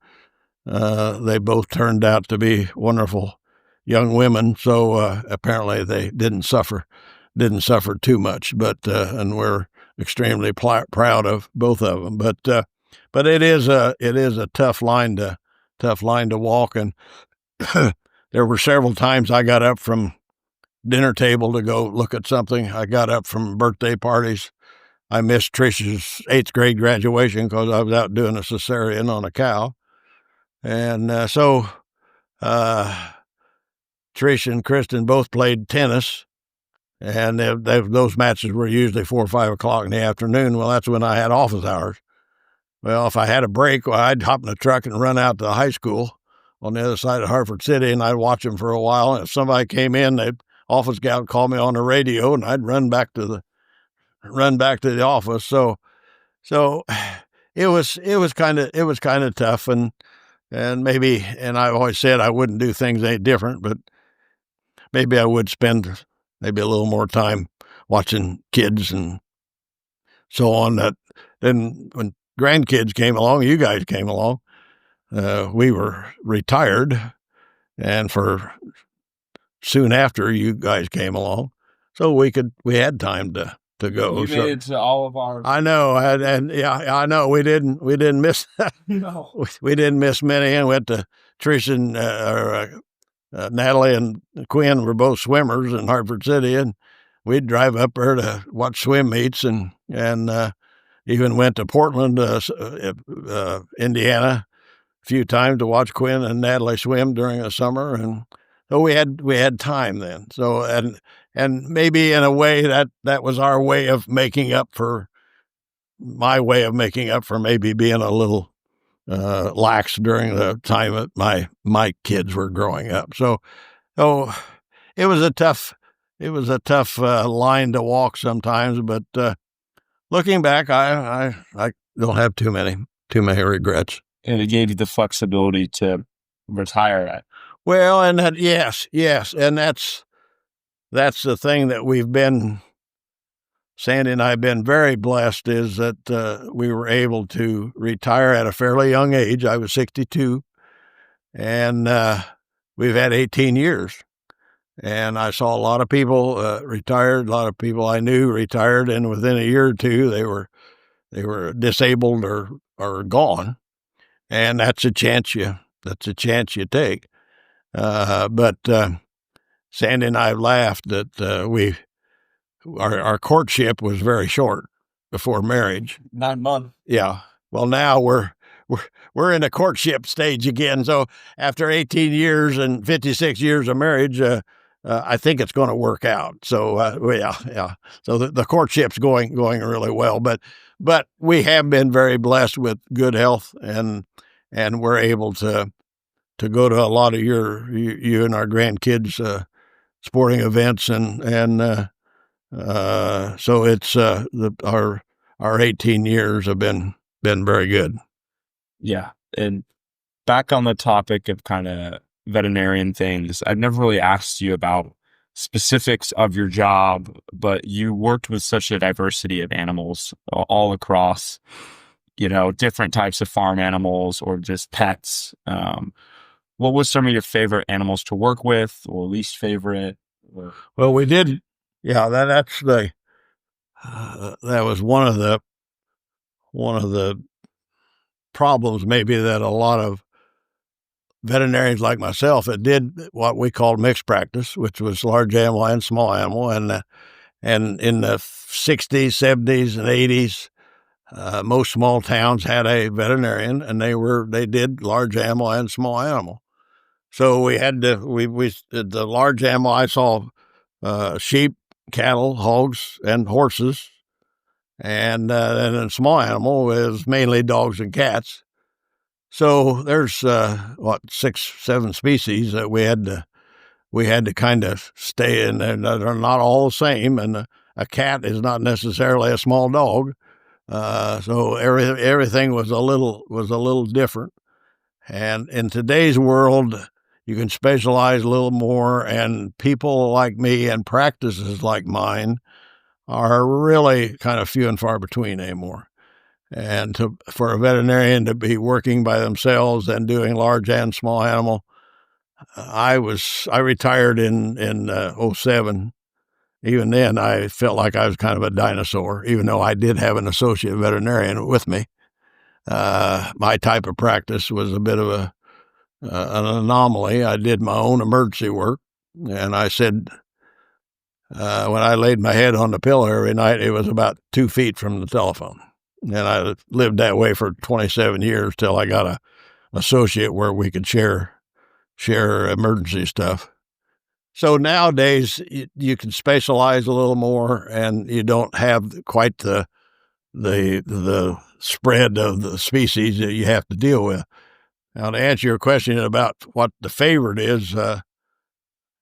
they both turned out to be wonderful young women. So apparently they didn't suffer too much. But and we're extremely proud of both of them. But it is a tough line to walk. And there were several times I got up from dinner table to go look at something. I got up from birthday parties. I missed Trish's 8th grade graduation because I was out doing a cesarean on a cow. And so Trish and Kristen both played tennis. And those matches were usually 4 or 5 o'clock in the afternoon. Well, that's when I had office hours. Well, if I had a break, I'd hop in the truck and run out to the high school on the other side of Hartford City, and I'd watch them for a while. And if somebody came in, the office gal would call me on the radio, and I'd run back to the office. So it was kind of tough, and I've always said I wouldn't do things any different, but maybe I would spend maybe a little more time watching kids and so on. That then when grandkids came along, you guys came along, we were retired, and for soon after you guys came along, so we had time to go. You made it to all of our. I know, and yeah, I know we didn't miss. No, we didn't miss many, and went to Trish and Natalie and Quinn were both swimmers in Hartford City, and we'd drive up there to watch swim meets, and even went to Portland, Indiana, a few times to watch Quinn and Natalie swim during the summer. And so we had time then. So and maybe in a way that was our way of making up for maybe being a little lax during the time that my kids were growing up. So it was a tough line to walk sometimes, but looking back, I don't have too many regrets. and it gave you the flexibility to retire at. Well, and that, yes, and that's the thing that we've been Sandy and I have been very blessed is that we were able to retire at a fairly young age. I was 62, and we've had 18 years. And I saw a lot of people retired, a lot of people I knew retired, and within a year or two, they were disabled or gone. And that's a chance you take. But Sandy and I laughed that our courtship was very short before marriage. 9 months. Yeah. Well, now we're in the courtship stage again. So after 18 years and 56 years of marriage, I think it's going to work out. So yeah. So the courtship's going really well. But we have been very blessed with good health, and we're able to go to a lot of you and our grandkids' sporting events, and so it's our 18 years have been very good. Yeah. And back on the topic of kind of veterinarian things, I've never really asked you about specifics of your job, but you worked with such a diversity of animals all across, different types of farm animals or just pets. What was some of your favorite animals to work with, or least favorite? Well, we did. Yeah, that was one of the problems maybe that a lot of veterinarians like myself that did what we called mixed practice, which was large animal and small animal, and in the 60s, 70s, and 80s, most small towns had a veterinarian, and they did large animal and small animal. So we had to we did the large animal. I saw sheep, cattle, hogs, and horses, and then small animal is mainly dogs and cats. So there's 6, 7 species that we had to kind of stay in, and they're not all the same. And a cat is not necessarily a small dog, so everything was a little different. And in today's world, you can specialize a little more, and people like me and practices like mine are really kind of few and far between anymore. And for a veterinarian to be working by themselves and doing large and small animal, I retired in 07. Even then, I felt like I was kind of a dinosaur, even though I did have an associate veterinarian with me. My type of practice was a bit of an anomaly. I did my own emergency work, and I said, when I laid my head on the pillow every night, it was about 2 feet from the telephone. And I lived that way for 27 years till I got an associate where we could share emergency stuff. So nowadays you can specialize a little more, and you don't have quite the spread of the species that you have to deal with. Now, to answer your question about what the favorite is,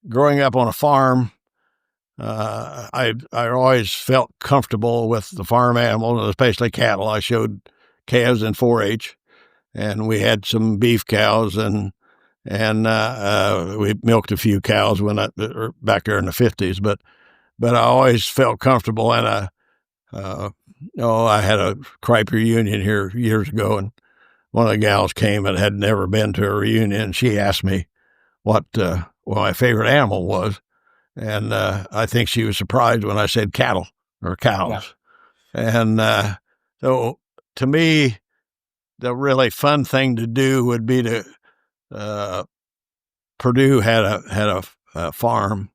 growing up on a farm, I always felt comfortable with the farm animals, especially cattle. I showed calves in 4-H, and we had some beef cows, and we milked a few cows back there in the 50s. But I always felt comfortable, and I had a Cripe reunion here years ago, and one of the gals came and had never been to a reunion, and she asked me what my favorite animal was. And I think she was surprised when I said cattle or cows. Yeah. And so to me, the really fun thing to do would be to Purdue had a farm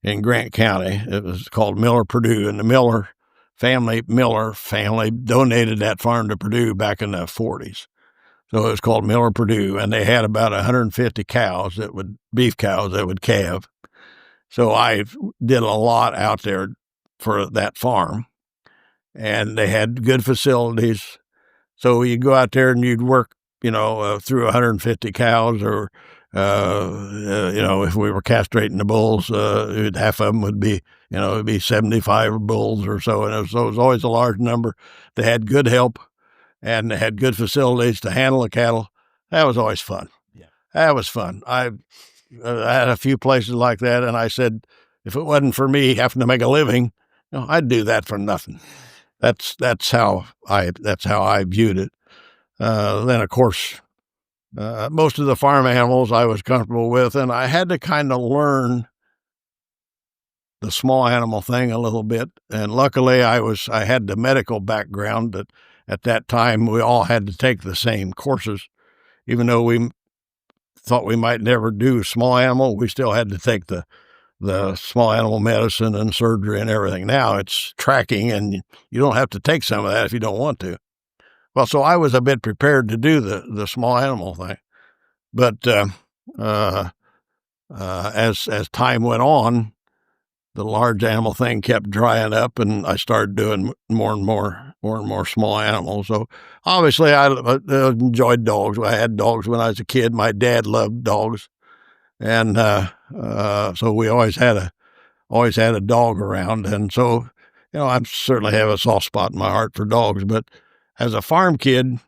in Grant County. It was called Miller Purdue, and the Miller family donated that farm to Purdue back in the 40s. So it was called Miller Purdue, and they had about 150 beef cows that would calve. So I did a lot out there for that farm, and they had good facilities. So you'd go out there and you'd work, through 150 cows, or, if we were castrating the bulls, half of them would be, it'd be 75 bulls or so. And it was always a large number. They had good help, and they had good facilities to handle the cattle. That was always fun. Yeah. That was fun. I had a few places like that, and I said, if it wasn't for me having to make a living, I'd do that for nothing. That's how I viewed it. Then of course, most of the farm animals I was comfortable with, and I had to kind of learn the small animal thing a little bit. And luckily I had the medical background, but at that time we all had to take the same courses. Even though we thought we might never do small animal, we still had to take the small animal medicine and surgery and everything. Now it's tracking, and you don't have to take some of that if you don't want to. Well, so I was a bit prepared to do the small animal thing. But as time went on, the large animal thing kept drying up, and I started doing more and more small animals. So obviously, I enjoyed dogs. I had dogs when I was a kid. My dad loved dogs, and so we always had a dog around. And so, I certainly have a soft spot in my heart for dogs. But as a farm kid,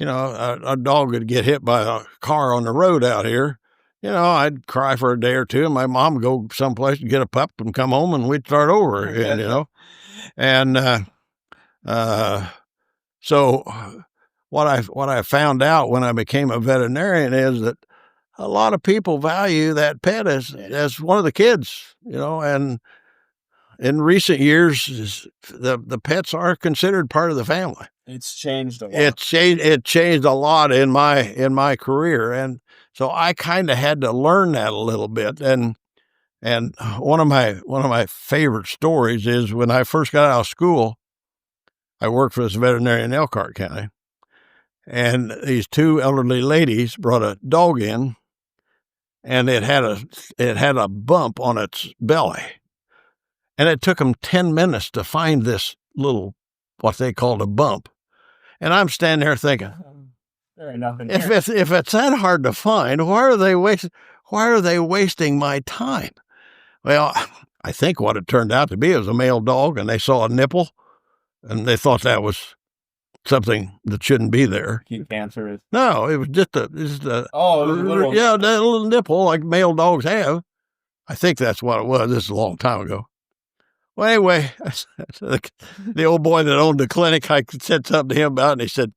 a dog would get hit by a car on the road out here. I'd cry for a day or two, and my mom would go someplace to get a pup and come home, and we'd start over again, And so what I found out when I became a veterinarian is that a lot of people value that pet as one of the kids, and in recent years, the pets are considered part of the family. It's changed a lot. It changed a lot in my career, and so I kind of had to learn that a little bit. And one of my favorite stories is when I first got out of school, I worked for this veterinarian in Elkhart County, and these two elderly ladies brought a dog in, and it had a bump on its belly, and it took them 10 minutes to find this little, what they called a bump. And I'm standing there thinking, there ain't nothing if it's that hard to find, why are they wasting my time? Well, I think what it turned out to be was a male dog, and they saw a nipple, and they thought that was something that shouldn't be there. Cancerous. No, it was just a that little nipple like male dogs have. I think that's what it was. This is a long time ago. Well, anyway, the old boy that owned the clinic, I said something to him about it, and he said,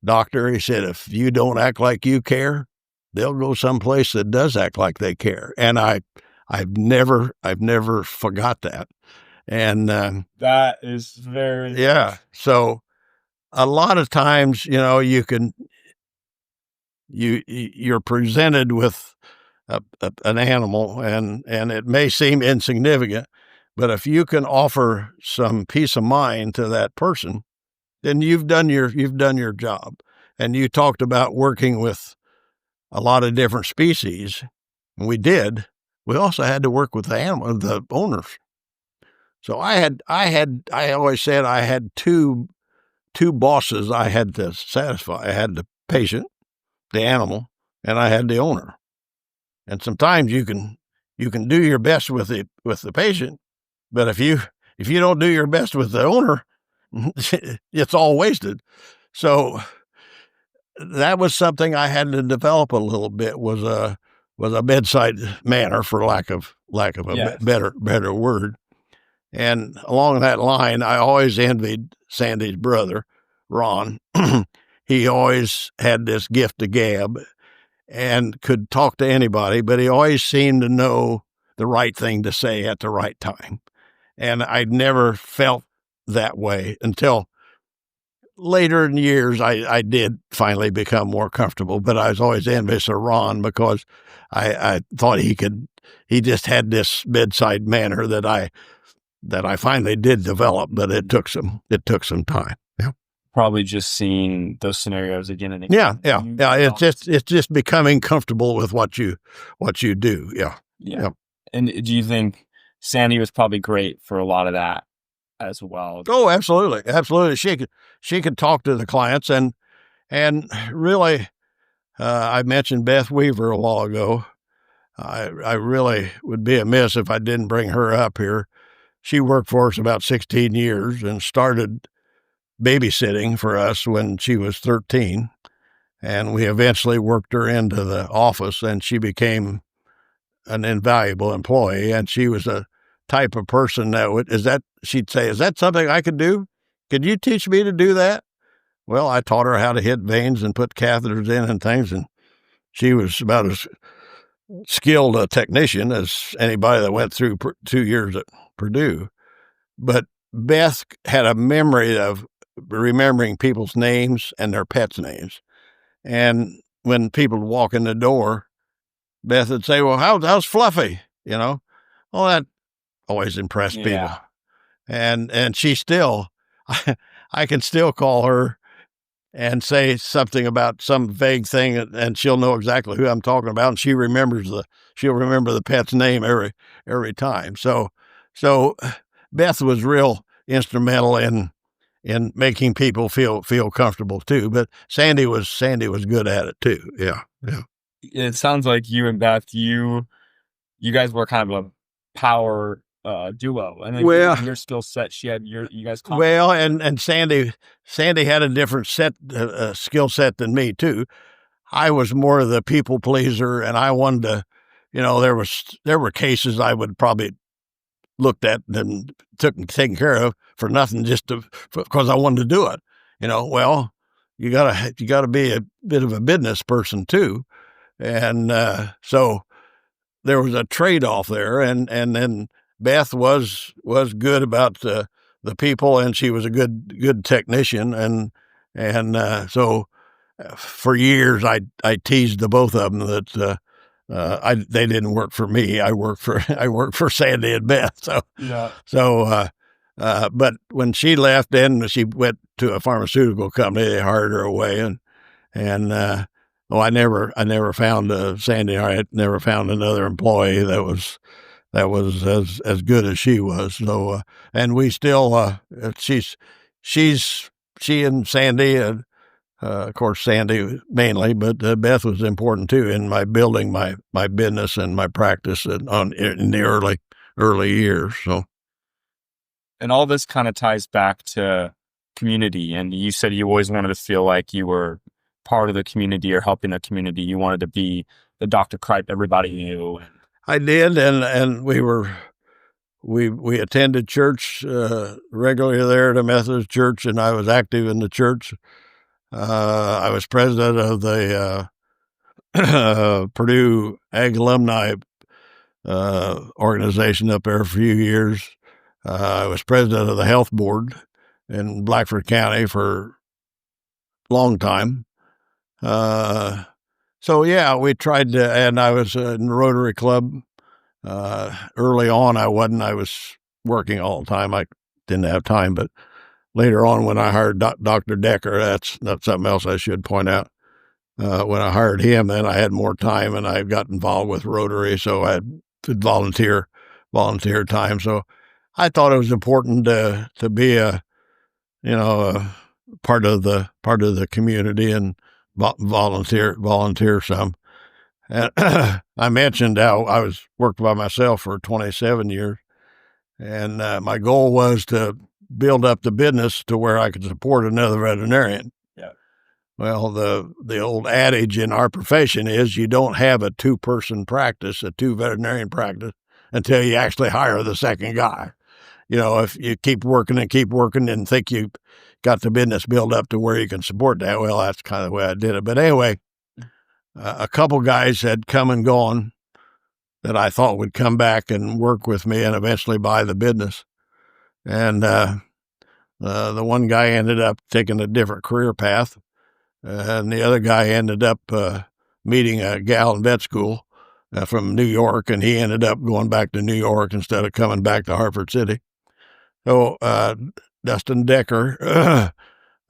"Doctor," he said, "if you don't act like you care, they'll go someplace that does act like they care." And I've never forgot that. And that is very yeah. So a lot of times, you're presented with an animal, and it may seem insignificant, but if you can offer some peace of mind to that person, then you've done your job. And you talked about working with a lot of different species, and we did. We also had to work with the owners. So I always said I had two bosses I had to satisfy. I had the patient, the animal, and I had the owner. And sometimes you can do your best with the patient, but if you don't do your best with the owner, it's all wasted. So that was something I had to develop a little bit, was a bedside manner, for lack of a better word. And along that line, I always envied Sandy's brother, Ron. He always had this gift of gab and could talk to anybody, but he always seemed to know the right thing to say at the right time. And I'd never felt that way until later in years. I did finally become more comfortable, but I was always envious of Ron because I thought he just had this bedside manner that I finally did develop, but it took some time. Yeah. Probably just seeing those scenarios again and again. Yeah. It's just becoming comfortable with what you do. Yeah. And do you think Sandy was probably great for a lot of that as well? Oh, absolutely. She could talk to the clients, and really, I mentioned Beth Weaver a while ago. I really would be amiss if I didn't bring her up here. She worked for us about 16 years and started babysitting for us when she was 13. And we eventually worked her into the office, and she became an invaluable employee. And she was a type of person she'd say, is that something I could do? Could you teach me to do that? Well, I taught her how to hit veins and put catheters in and things, and she was about as skilled a technician as anybody that went through 2 years at Purdue. But Beth had a memory of remembering people's names and their pets' names. And when people would walk in the door, Beth would say, well, how's Fluffy? Well, that always impressed people. And she still, I can still call her and say something about some vague thing, and she'll know exactly who I'm talking about, and she'll remember the pet's name every time. So Beth was real instrumental in making people feel comfortable too. But Sandy was good at it too. Yeah. It sounds like you and Beth, you guys were kind of a power duo, and then your skill set, she had you guys. Well, and Sandy had a different skill set than me too. I was more of the people pleaser, and I wanted to, there were cases I would probably looked at and taken care of for nothing, just because I wanted to do it. Well, you gotta be a bit of a business person too, and so there was a trade-off there, and then Beth was good about the people, and she was a good technician, and so for years I teased the both of them that they didn't work for me. I worked for Sandy and Beth. So yeah. But when she left, then she went to a pharmaceutical company. They hired her away, and I never found Sandy. I had never found another employee that was as good as she was. So, and we still, she and Sandy, of course, Sandy mainly, but Beth was important too in my building my business and my practice in the early years. So, and all this kind of ties back to community. And you said you always wanted to feel like you were part of the community or helping the community. You wanted to be the Dr. Cripe everybody knew. I did, and we attended church regularly there at a Methodist church, and I was active in the church. I was president of the Purdue Ag Alumni organization up there for a few years. I was president of the health board in Blackford County for a long time. So yeah, we tried to, and I was in the Rotary Club. Early on, I wasn't. I was working all the time. I didn't have time, but later on, when I hired Dr. Decker, that's something else I should point out. When I hired him, then I had more time, and I got involved with Rotary, so I had volunteer time. So I thought it was important to be a part of the community and volunteer some. And I mentioned how I worked by myself for 27 years, and my goal was to build up the business to where I could support another veterinarian. Yeah. Well, the old adage in our profession is you don't have a two-person practice, a two-veterinarian practice, until you actually hire the second guy. If you keep working and think you got the business built up to where you can support that, well, that's kind of the way I did it. But anyway, a couple guys had come and gone that I thought would come back and work with me and eventually buy the business. And the one guy ended up taking a different career path, and the other guy ended up meeting a gal in vet school from New York, and he ended up going back to New York instead of coming back to Hartford City. So Dustin Decker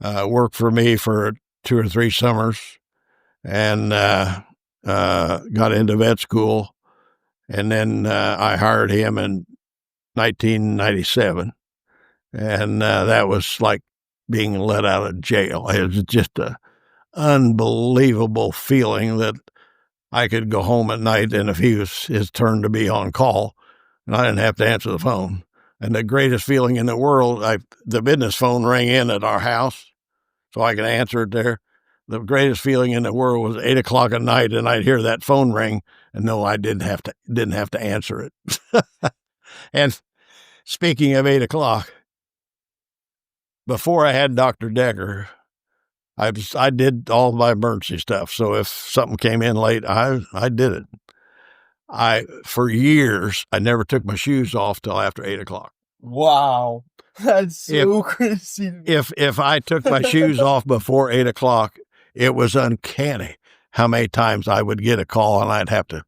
worked for me for 2 or 3 summers, and got into vet school, and then I hired him in 1997, and that was like being let out of jail. It was just an unbelievable feeling that I could go home at night, and if he was his turn to be on call, and I didn't have to answer the phone. And the greatest feeling in the world, the business phone rang in at our house, so I could answer it there. The greatest feeling in the world was 8 o'clock at night, and I'd hear that phone ring, and no, I didn't have to answer it. And speaking of 8 o'clock, before I had Dr. Decker, I did all my emergency stuff. So if something came in late, I did it. For years, I never took my shoes off till after 8 o'clock. Wow. That's so crazy. If I took my shoes off before 8 o'clock, it was uncanny how many times I would get a call and I'd have to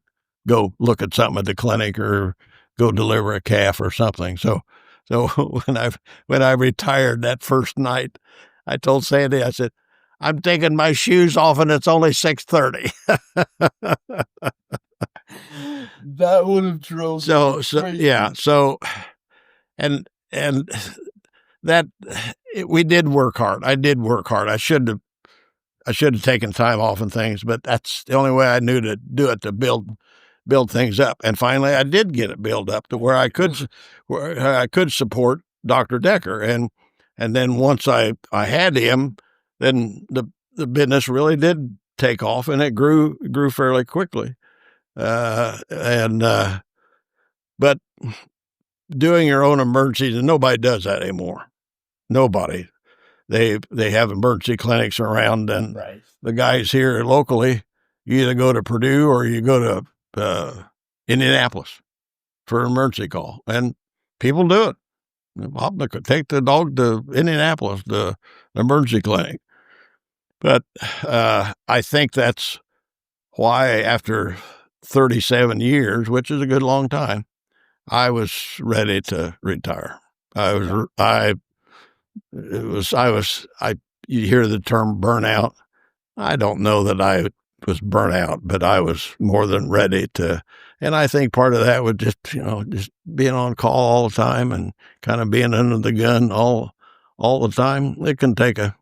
go look at something at the clinic or go deliver a calf or something. So when I retired that first night, I told Sandy, I said, I'm taking my shoes off and it's only 6:30. That would have drove So crazy. yeah. So, and that we did work hard. I did work hard. I should have taken time off and things, but that's the only way I knew to do it, to build things up. And finally, I did get it built up to where I could support Dr. Decker. And then once I had him, then the business really did take off, and it grew fairly quickly. But doing your own emergencies, and nobody does that anymore. Nobody. They have emergency clinics around, and Right. the guys here locally, you either go to Purdue or you go to Indianapolis for an emergency call, and people do it. I'll take the dog to Indianapolis, the emergency clinic. But I think that's why after 37 years, which is a good long time, I was ready to retire. You hear the term burnout. I don't know that I was burnt out, but I was more than ready to. And I think part of that was just being on call all the time and kind of being under the gun all the time. It can take a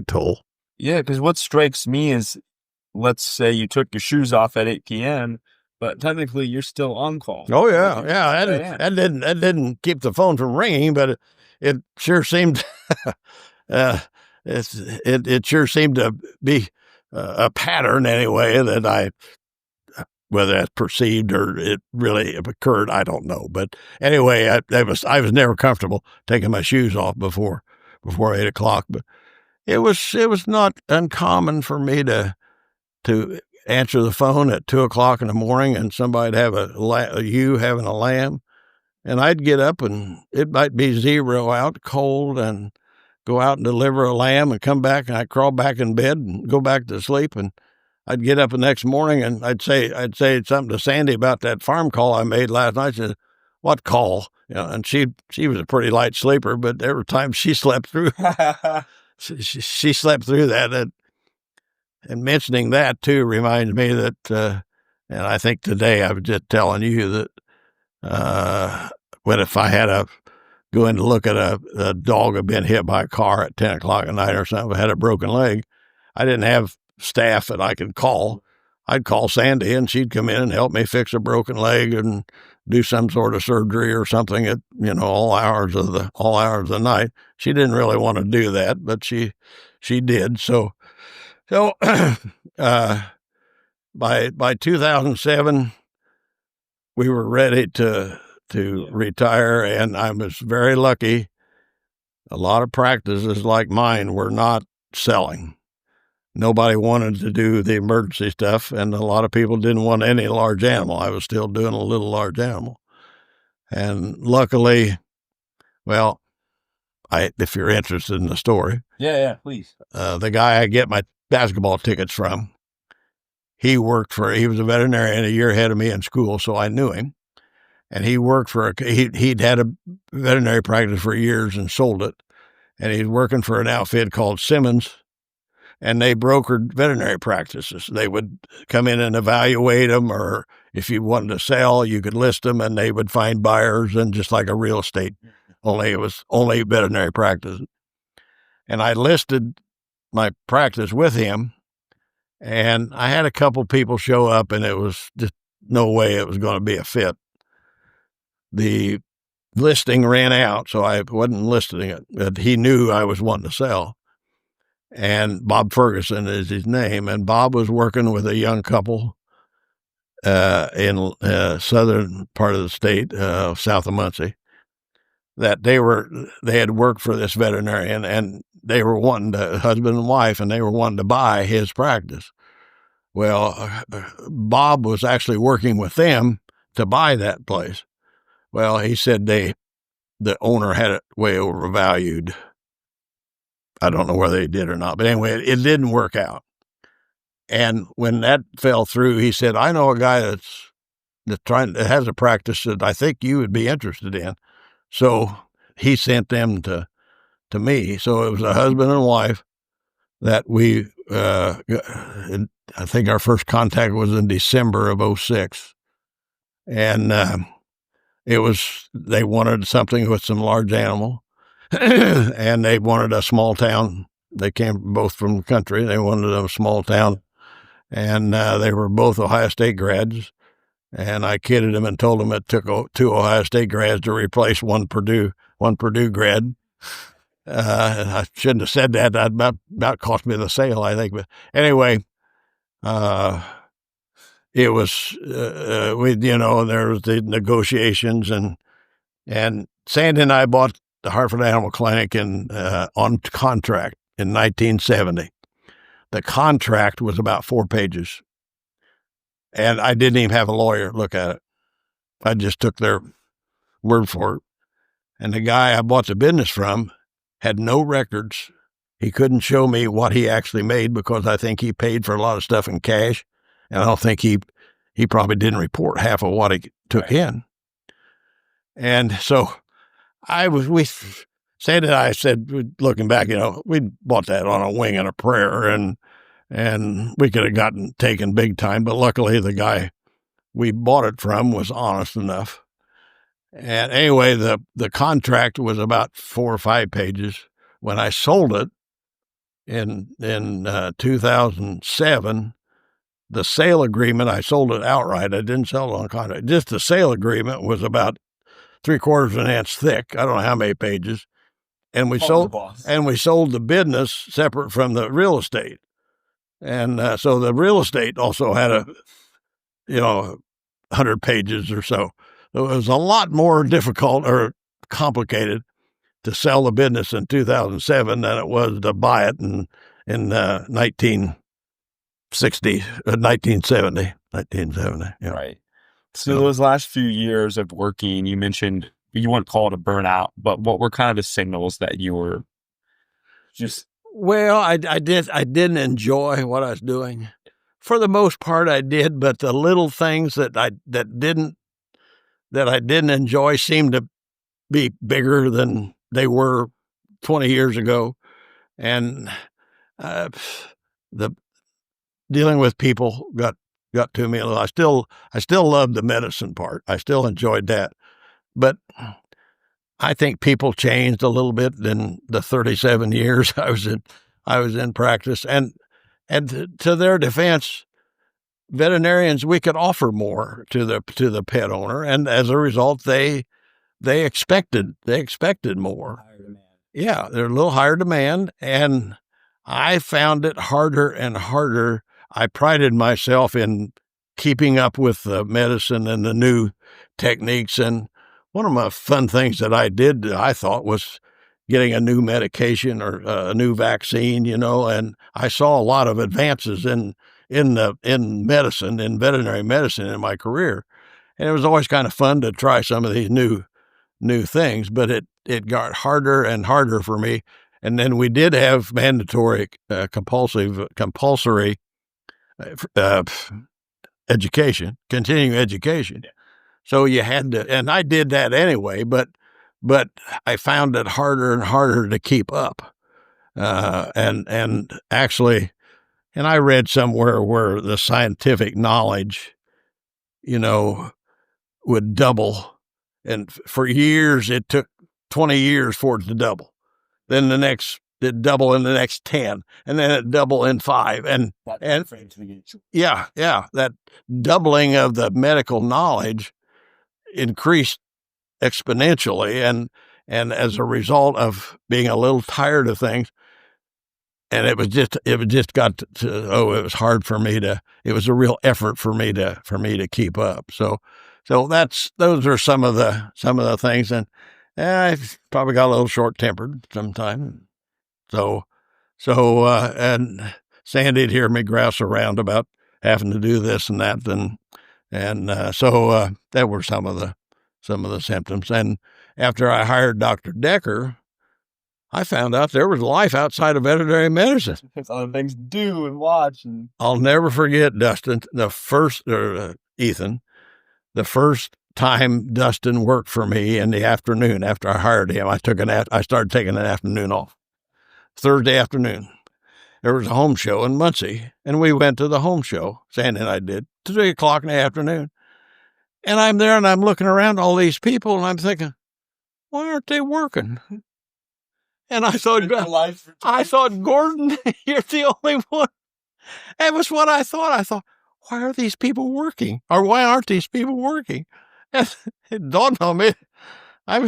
toll. Yeah, because what strikes me is, let's say you took your shoes off at 8 p.m., but technically you're still on call. Oh yeah, that didn't keep the phone from ringing, but it sure seemed it sure seemed to be a pattern anyway that whether that's perceived or it really occurred, I don't know. But anyway, I was never comfortable taking my shoes off before 8 o'clock. But it was not uncommon for me to answer the phone at 2 o'clock in the morning and somebody'd have a ewe having a lamb, and I'd get up and it might be 0 out, cold, and go out and deliver a lamb and come back, and I'd crawl back in bed and go back to sleep. And I'd get up the next morning and I'd say something to Sandy about that farm call I made last night. She said, "What call?" And she was a pretty light sleeper, but every time she slept through, she slept through that. And mentioning that too reminds me that, and I think today I was just telling you that if I had to go in to look at a dog had been hit by a car at 10 o'clock at night or something, had a broken leg, I didn't have staff that I could call. I'd call Sandy and she'd come in and help me fix a broken leg and do some sort of surgery or something at all hours of the night. She didn't really want to do that, but she did. So by 2007, we were ready to retire, and I was very lucky. A lot of practices like mine were not selling. Nobody wanted to do the emergency stuff, and a lot of people didn't want any large animal. I was still doing a little large animal. And luckily, well, if you're interested in the story. Yeah, please. The guy I get my basketball tickets from, he was a veterinarian a year ahead of me in school, so I knew him. And he worked he'd had a veterinary practice for years and sold it. And he's working for an outfit called Simmons, and they brokered veterinary practices. They would come in and evaluate them, or if you wanted to sell, you could list them, and they would find buyers, and just like a real estate, only it was only veterinary practice. And I listed my practice with him, and I had a couple people show up, and it was just no way it was going to be a fit. The listing ran out, so I wasn't listing it, but he knew I was wanting to sell. And Bob Ferguson is his name, and Bob was working with a young couple in southern part of the state, south of Muncie. that they had worked for this veterinarian, and they were wanting to, husband and wife, and they were wanting to buy his practice. Well, Bob was actually working with them to buy that place. Well, he said the owner had it way overvalued. I don't know whether they did or not, but anyway, it didn't work out. And when that fell through, he said, "I know a guy that has a practice that I think you would be interested in." So he sent them to me. So it was a husband and wife that we, I think our first contact was in December of 2006. And they wanted something with some large animal, and they wanted a small town. They came both from the country. They wanted a small town, and they were both Ohio State grads. And I kidded him and told him it took 2 Ohio State grads to replace one Purdue grad. I shouldn't have said that. That about cost me the sale, I think. But anyway, it was there was the negotiations, and Sandy and I bought the Hartford Animal Clinic on contract in 1970. The contract was about 4 pages, and I didn't even have a lawyer look at it. I just took their word for it. And the guy I bought the business from had no records. He couldn't show me what he actually made because I think he paid for a lot of stuff in cash. And I don't think he probably didn't report half of what he took in. And so Sandy and I said, looking back, we bought that on a wing and a prayer, and we could have gotten taken big time. But luckily the guy we bought it from was honest enough. And anyway, the contract was about 4 or 5 pages. When I sold it in 2007, the sale agreement, I sold it outright. I didn't sell it on contract. Just the sale agreement was about 3/4 of an inch thick. I don't know how many pages. And we sold the business separate from the real estate. And so the real estate also had 100 pages or so. It was a lot more difficult or complicated to sell the business in 2007 than it was to buy it in 1970. Yeah. Right. So those last few years of working, you mentioned you wouldn't call it a burnout, but what were kind of the signals that you were just? Well, I didn't enjoy what I was doing. For the most part, I did, but the little things that I didn't enjoy seemed to be bigger than they were 20 years ago. And the dealing with people got to me a little. I still loved the medicine part. I still enjoyed that. But I think people changed a little bit in the 37 years I was in practice. And to their defense, veterinarians, we could offer more to the pet owner, and as a result, they expected more. Higher demand. Yeah, they're a little higher demand, and I found it harder and harder. I prided myself in keeping up with the medicine and the new techniques, and one of my fun things that I did, I thought, was getting a new medication or a new vaccine, and I saw a lot of advances in medicine, in veterinary medicine in my career. And it was always kind of fun to try some of these new things, but it got harder and harder for me. And then we did have mandatory compulsory education, continuing education. Yeah. So you had to, and I did that anyway, but I found it harder and harder to keep up. And actually, and I read somewhere where the scientific knowledge, would double. And for years, it took 20 years for it to double. Then it double in the next 10, and then it double in 5. And yeah, that doubling of the medical knowledge increased exponentially. And as a result of being a little tired of things, and it was hard for me it was a real effort for me to keep up. So those are some of the things. I probably got a little short-tempered sometimes. So, and Sandy'd hear me grouse around about having to do this and that, so that were some of the symptoms. And after I hired Dr. Decker, I found out there was life outside of veterinary medicine. There's other things to do and watch. And I'll never forget Dustin, Ethan, the first time Dustin worked for me in the afternoon after I hired him. I started taking an afternoon off. Thursday afternoon, there was a home show in Muncie, and we went to the home show. Sandy and I did 3 o'clock in the afternoon, and I'm there and I'm looking around all these people, and I'm thinking, why aren't they working? And I thought, Gordon, you're the only one. That was what I thought. I thought, why are these people working? Or why aren't these people working? And it dawned on me. I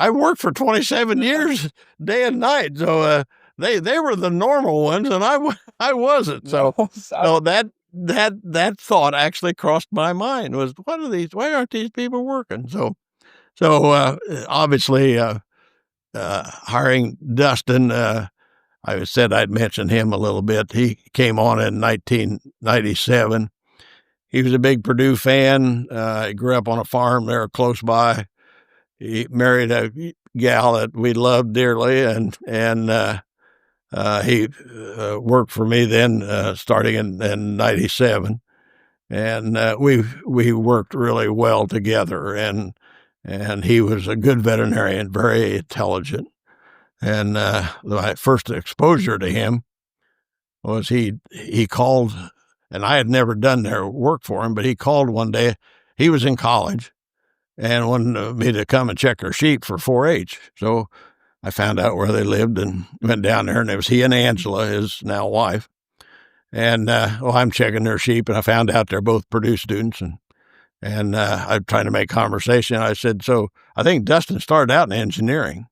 worked for 27 years, day and night. So they were the normal ones, and I wasn't. So that thought actually crossed my mind was, why aren't these people working? So obviously, hiring Dustin, I said I'd mention him a little bit. He came on in 1997. He was a big Purdue fan. He grew up on a farm there close by. He married a gal that we loved dearly, and he worked for me then, starting in 97. And we worked really well together, and he was a good veterinarian, very intelligent. And my first exposure to him was he called, and I had never done their work for him, but he called one day. He was in college and wanted me to come and check their sheep for 4-H. So I found out where they lived and went down there, and it was he and Angela, his now wife. And I'm checking their sheep, and I found out they're both Purdue students, and I'm trying to make conversation. I said, so I think Dustin started out in engineering.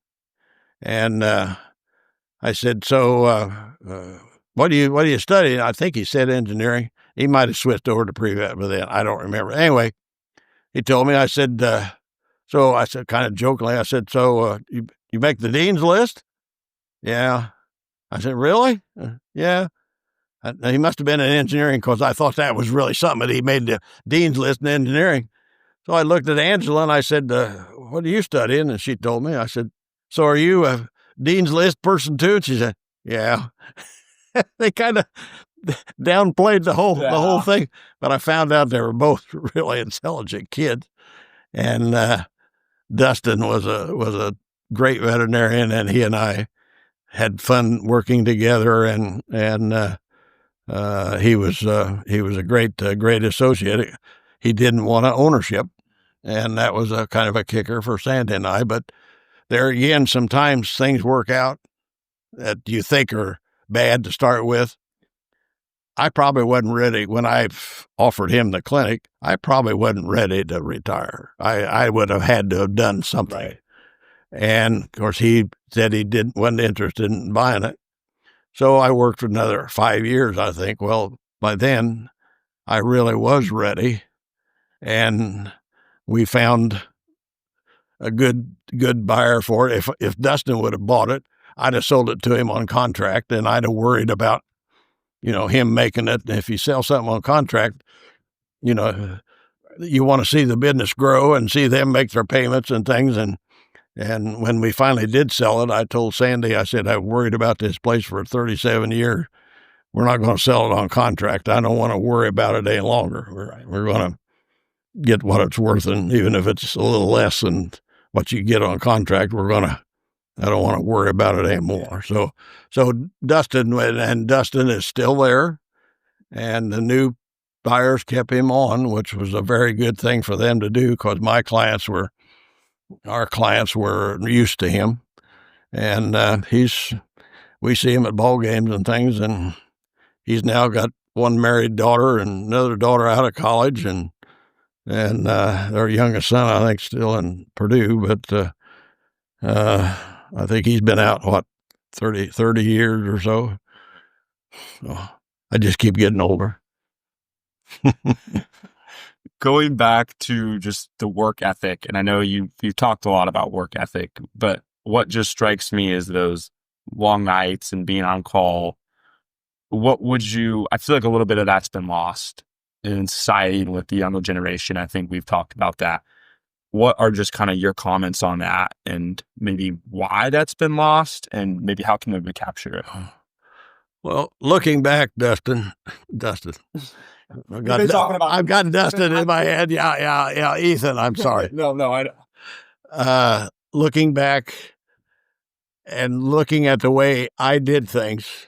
And I said, so what do you study? I think he said engineering. He might have switched over to pre-vet by then. I don't remember. Anyway, he told me. I said, so I said, kind of jokingly, I said, so you make the dean's list? Yeah. I said, really? Yeah. He must have been in engineering, because I thought that was really something that he made the dean's list in engineering. So I looked at Angela and I said, what are you studying? And she told me. I said, so are you a dean's list person too? And she said, yeah. They kind of downplayed the whole thing, but I found out they were both really intelligent kids. And Dustin was a great veterinarian, and he and I had fun working together, and he was a great associate. He didn't want ownership, and that was a kind of a kicker for Sandy and I. But there again, sometimes things work out that you think are bad to start with. I probably wasn't ready when I offered him the clinic. I probably wasn't ready to retire. I would have had to have done something. Right. And of course, he said he wasn't interested in buying it. So I worked for another 5 years, I think. Well, by then I really was ready, and we found a good buyer for it. If Dustin would have bought it, I'd have sold it to him on contract, and I'd have worried about, him making it. If you sell something on contract, you want to see the business grow and see them make their payments and things. And when we finally did sell it, I told Sandy, I said, I've worried about this place for 37 years. We're not going to sell it on contract. I don't want to worry about it any longer. We're going to get what it's worth, and even if it's a little less than what you get on contract, I don't want to worry about it anymore. So Dustin is still there, and the new buyers kept him on, which was a very good thing for them to do, because our clients were used to him, and we see him at ball games and things, and he's now got one married daughter and another daughter out of college, and their youngest son, I think, still in Purdue, but I think he's been out, 30 years or so. So I just keep getting older. going back to just the work ethic, and I know you've talked a lot about work ethic, but what just strikes me is those long nights and being on call. I feel like a little bit of that's been lost in society and with the younger generation. I think we've talked about that. What are just kind of your comments on that and maybe why that's been lost and maybe how can we recapture it? Well, looking back, Dustin, I've got Dustin in my head. Yeah. Ethan, I'm sorry. Looking back and looking at the way I did things,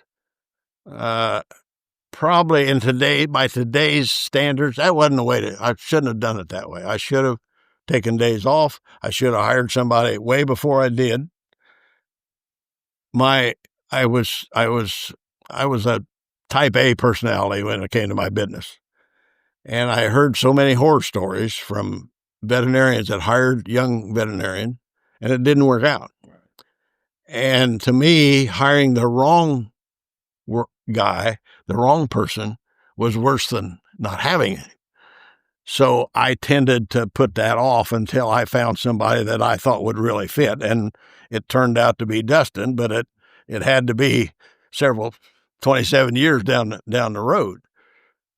probably by today's standards, that wasn't the way I shouldn't have done it that way. I should have taken days off. I should have hired somebody way before I did. I was a type A personality when it came to my business. And I heard so many horror stories from veterinarians that hired young veterinarians, and it didn't work out. And to me, hiring the wrong guy, the wrong person, was worse than not having it. So I tended to put that off until I found somebody that I thought would really fit. And it turned out to be Dustin, but it had to be 27 years down the road.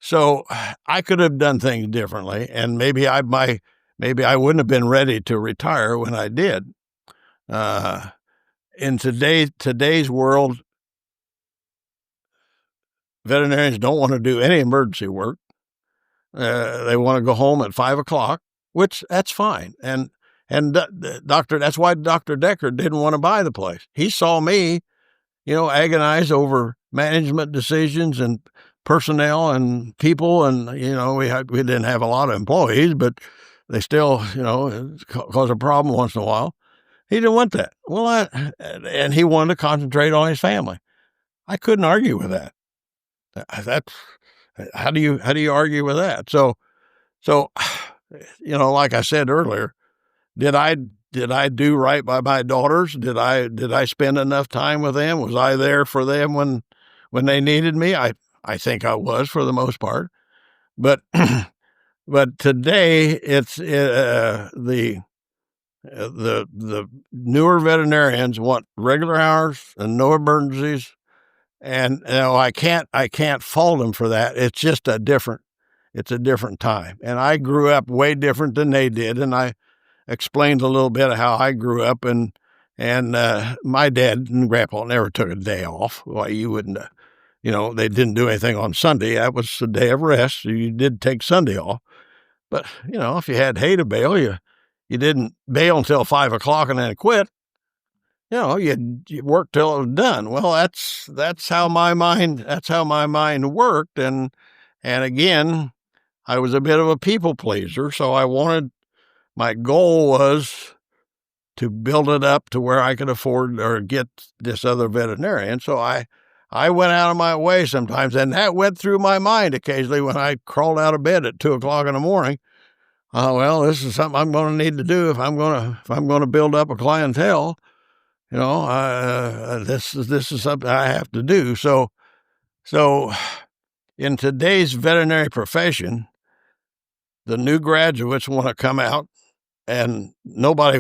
So I could have done things differently, and maybe I wouldn't have been ready to retire when I did. In today's world, veterinarians don't want to do any emergency work. They want to go home at 5:00, which that's fine. And that's why Dr. Decker didn't want to buy the place. He saw me, agonize over management decisions and personnel and people. And, we didn't have a lot of employees, but they still, cause a problem once in a while. He didn't want that. Well, and he wanted to concentrate on his family. I couldn't argue with that. How do you argue with that? So, like I said earlier, did I do right by my daughters? Did I spend enough time with them? Was I there for them when they needed me? I think I was for the most part, but today it's the newer veterinarians want regular hours and no emergencies. And I can't fault them for that. It's just a different time. And I grew up way different than they did. And I explained a little bit of how I grew up. And my dad and grandpa never took a day off. Why you wouldn't? They didn't do anything on Sunday. That was a day of rest. So you did take Sunday off. But if you had hay to bale, you didn't bail until 5:00 and then quit. You work till it was done. Well, that's how my mind worked. And again, I was a bit of a people pleaser. So my goal was to build it up to where I could afford or get this other veterinarian. So I went out of my way sometimes, and that went through my mind occasionally when I crawled out of bed at 2:00 in the morning. Well, this is something I'm going to need to do if I'm going to build up a clientele. This is something I have to do. So in today's veterinary profession, the new graduates want to come out, and nobody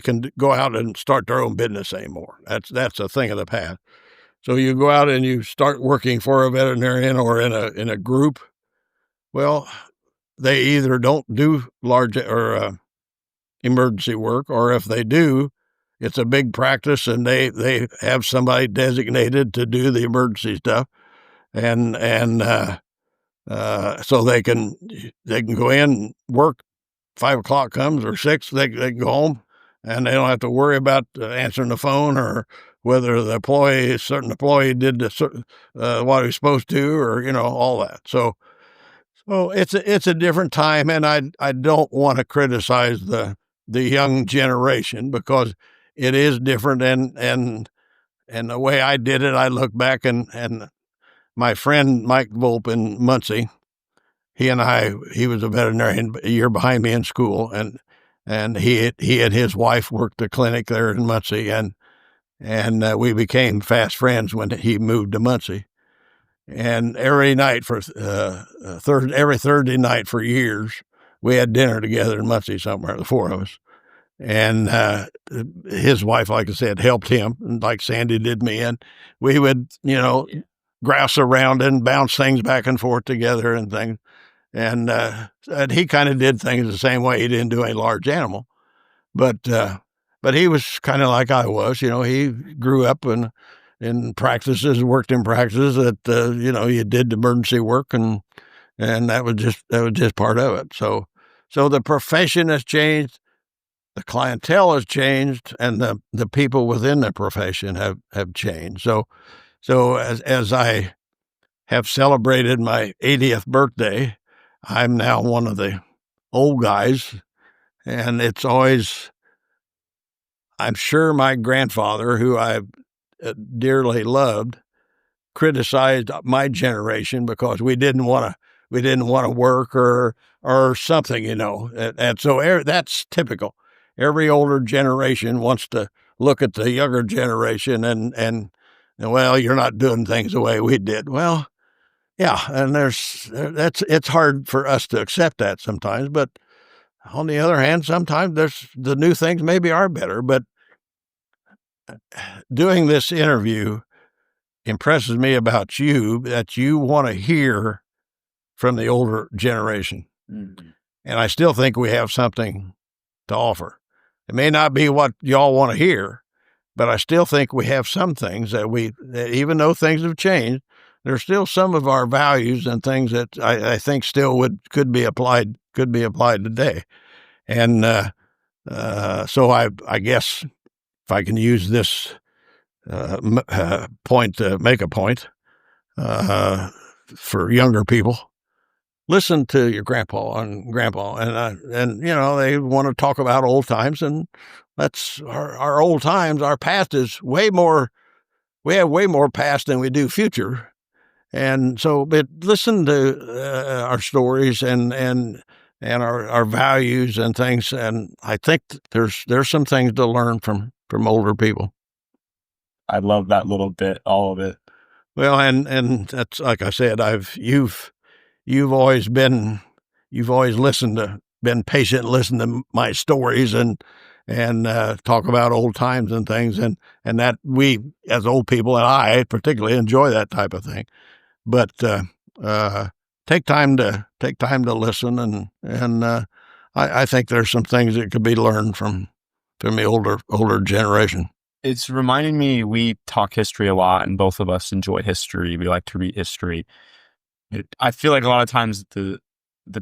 can go out and start their own business anymore. That's a thing of the past. So you go out and you start working for a veterinarian or in a group. Well, they either don't do large or emergency work, or if they do, it's a big practice, and they have somebody designated to do the emergency stuff, and so they can go in, work, 5:00 comes or 6, they can go home, and they don't have to worry about answering the phone or whether a certain employee did what he was supposed to, or all that. So it's a different time, and I don't want to criticize the young generation because it is different, and the way I did it, I look back and my friend Mike Volpe in Muncie, he was a veterinarian a year behind me in school, and he and his wife worked the clinic there in Muncie, and we became fast friends when he moved to Muncie. And every night for every Thursday night for years, we had dinner together in Muncie somewhere, the four of us. And his wife, like I said, helped him, like Sandy did me. And we would, grouse around and bounce things back and forth together and things. And he kind of did things the same way. He didn't do any large animal, but he was kind of like I was. He grew up in practices, worked in practices that you did emergency work, and that was just part of it. So the profession has changed, the clientele has changed, and the people within the profession have changed. So as I have celebrated my 80th birthday, I'm now one of the old guys, and it's always, I'm sure my grandfather, who I dearly loved, criticized my generation because we didn't want to work or something, and so that's typical. Every older generation wants to look at the younger generation and well, you're not doing things the way we did. Well, yeah, and it's hard for us to accept that sometimes, but on the other hand, sometimes the new things maybe are better. But doing this interview impresses me about you, that you want to hear from the older generation. Mm-hmm. And I still think we have something to offer. It may not be what y'all want to hear, but I still think we have some things that even though things have changed, there's still some of our values and things that I think still could be applied today. And so I guess if I can use this point to make a point for younger people, listen to your grandpa and grandpa, and they want to talk about old times, and that's our old times. Our past is way more. We have way more past than we do future. And so, but listen to our stories and our values and things. And I think there's some things to learn from older people. I love that little bit, all of it. Well, and that's, like I said, you've always been patient, listened to my stories and talk about old times and things. And that we, as old people, and I particularly enjoy that type of thing. But take time to listen, and I think there's some things that could be learned from the older generation. It's reminding me, we talk history a lot, and both of us enjoy history. We like to read history. I feel like a lot of times the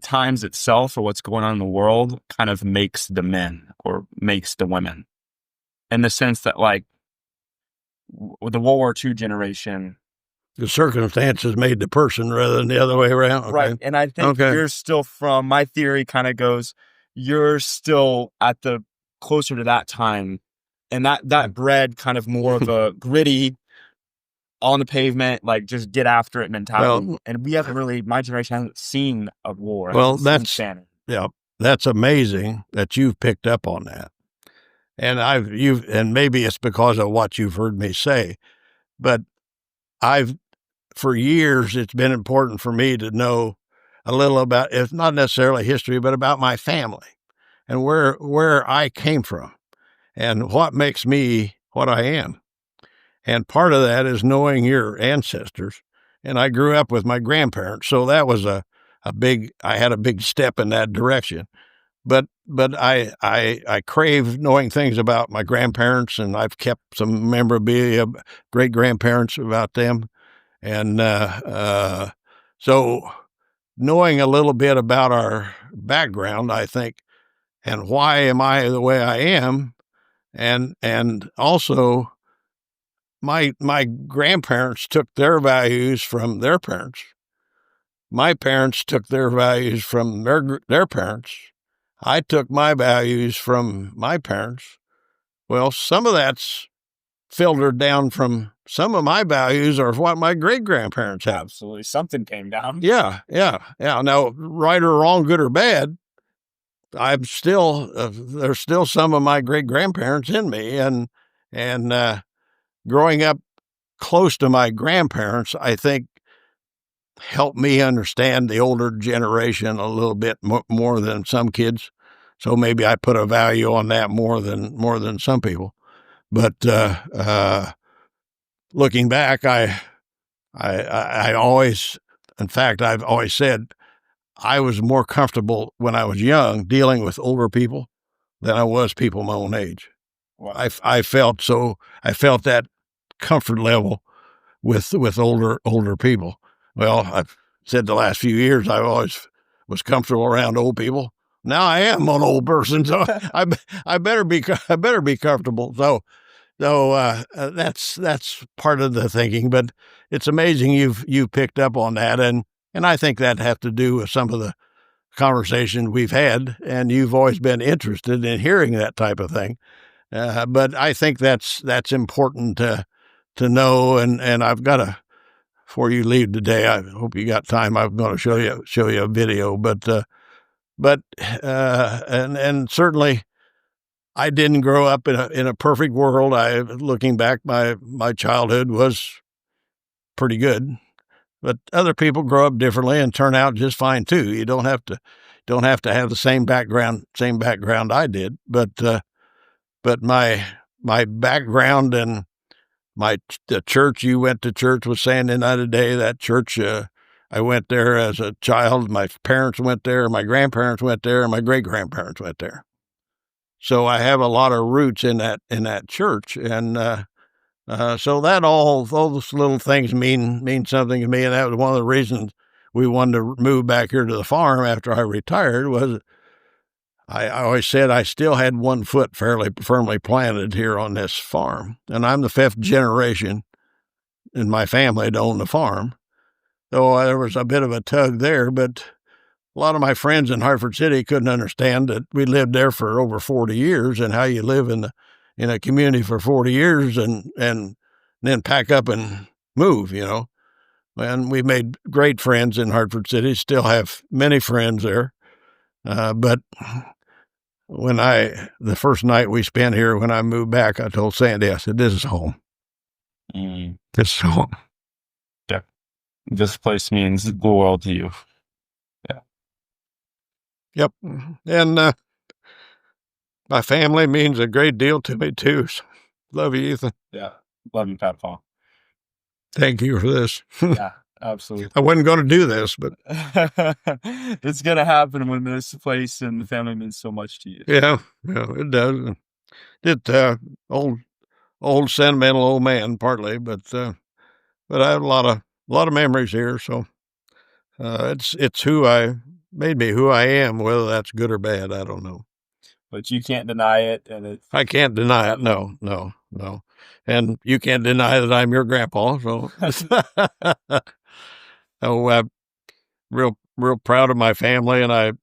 times itself or what's going on in the world kind of makes the men or makes the women, in the sense that, like, with the World War II generation, the circumstances made the person rather than the other way around. Okay. Right. And I think you're still, from my theory kind of goes, you're still at the closer to that time. And that bred kind of more of a gritty, on the pavement, like just get after it mentality. Well, and we haven't really, my generation hasn't seen a war. Well, that's amazing that you've picked up on that. And and maybe it's because of what you've heard me say, but for years, it's been important for me to know a little about, if not necessarily history, but about my family and where I came from and what makes me what I am. And part of that is knowing your ancestors. And I grew up with my grandparents, so that was I had a big step in that direction. But I crave knowing things about my grandparents, and I've kept some memorabilia, great grandparents, about them. And so knowing a little bit about our background, I think, and why am I the way I am, and also my grandparents took their values from their parents. My parents took their values from their parents. I took my values from my parents. Well, some of that's filtered down from some of my values or what my great-grandparents have. Absolutely. Something came down. Yeah. Now, right or wrong, good or bad, I'm still, there's still some of my great-grandparents in me. And growing up close to my grandparents, I think helped me understand the older generation a little bit more than some kids. So maybe I put a value on that more than some people. But looking back, I always, in fact, I've always said I was more comfortable when I was young dealing with older people than I was people my own age. Wow. I felt that comfort level with older people. Well, I've said the last few years I always was comfortable around old people. Now I am an old person, so I better be comfortable. So that's part of the thinking. But it's amazing you've picked up on that, and I think that has to do with some of the conversation we've had, and you've always been interested in hearing that type of thing. But I think that's important to know. And I've got to, before you leave today, I hope you got time. I'm going to show you a video, and certainly I didn't grow up in a perfect world. Looking back, my childhood was pretty good, but other people grow up differently and turn out just fine too. You don't have to have the same background I did, but my background and the church you went to church was Sand United Day. That church, I went there as a child. My parents went there, my grandparents went there, and my great grandparents went there. So I have a lot of roots in that church, and so that all those little things mean something to me, and that was one of the reasons we wanted to move back here to the farm after I retired. Was I always said I still had one foot fairly firmly planted here on this farm, and I'm the fifth generation in my family to own the farm. So there was a bit of a tug there, but a lot of my friends in Hartford City couldn't understand that we lived there for over 40 years and how you live in a community for 40 years and then pack up and move, And we made great friends in Hartford City, still have many friends there. But when the first night we spent here, when I moved back, I told Sandy, I said, this is home. This is home. Yeah. This place means the world to you. Yep. And my family means a great deal to me, too. So, love you, Ethan. Yeah. Love you, Papaw. Thank you for this. Yeah, absolutely. I wasn't going to do this, but it's going to happen when this place and the family means so much to you. Yeah, it does. Old sentimental old man, partly, but I have a lot of memories here. So it's made me who I am, whether that's good or bad, I don't know. But you can't deny it, and I can't deny it. No. And you can't deny that I'm your grandpa. So, real proud of my family, and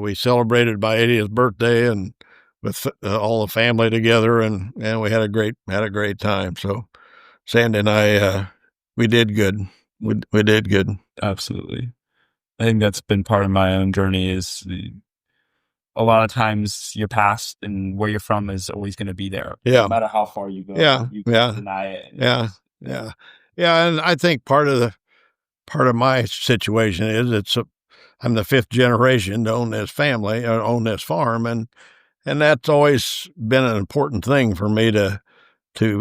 we celebrated my 80th birthday, and with all the family together, and we had a great time. So, Sandy and I, we did good. We did good. Absolutely. I think that's been part of my own journey. Is a lot of times your past and where you're from is always going to be there. Yeah. No matter how far you go. Yeah. You can't deny it. Yeah. And I think part of my situation is I'm the fifth generation to own this family, or own this farm, and that's always been an important thing for me to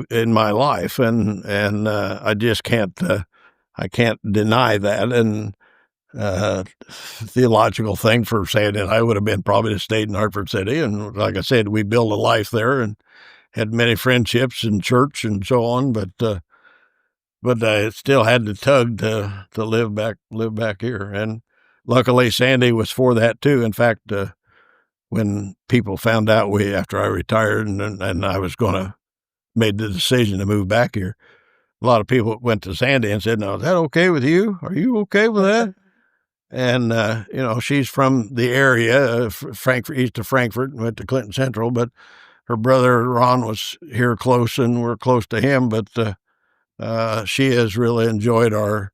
in my life, and I just can't deny that. And theological thing for saying that I would have been probably to stay in Hartford City, and like I said, we built a life there and had many friendships in church and so on, but I still had to tug to live back here. And luckily Sandy was for that too. In fact, when people found out after I retired and I was made the decision to move back here, a lot of people went to Sandy and said, "Now, is that okay with you? Are you okay with that?" And, she's from the area, Frankfurt, east of Frankfurt, and went to Clinton Central, but her brother Ron was here close, and we're close to him. But she has really enjoyed our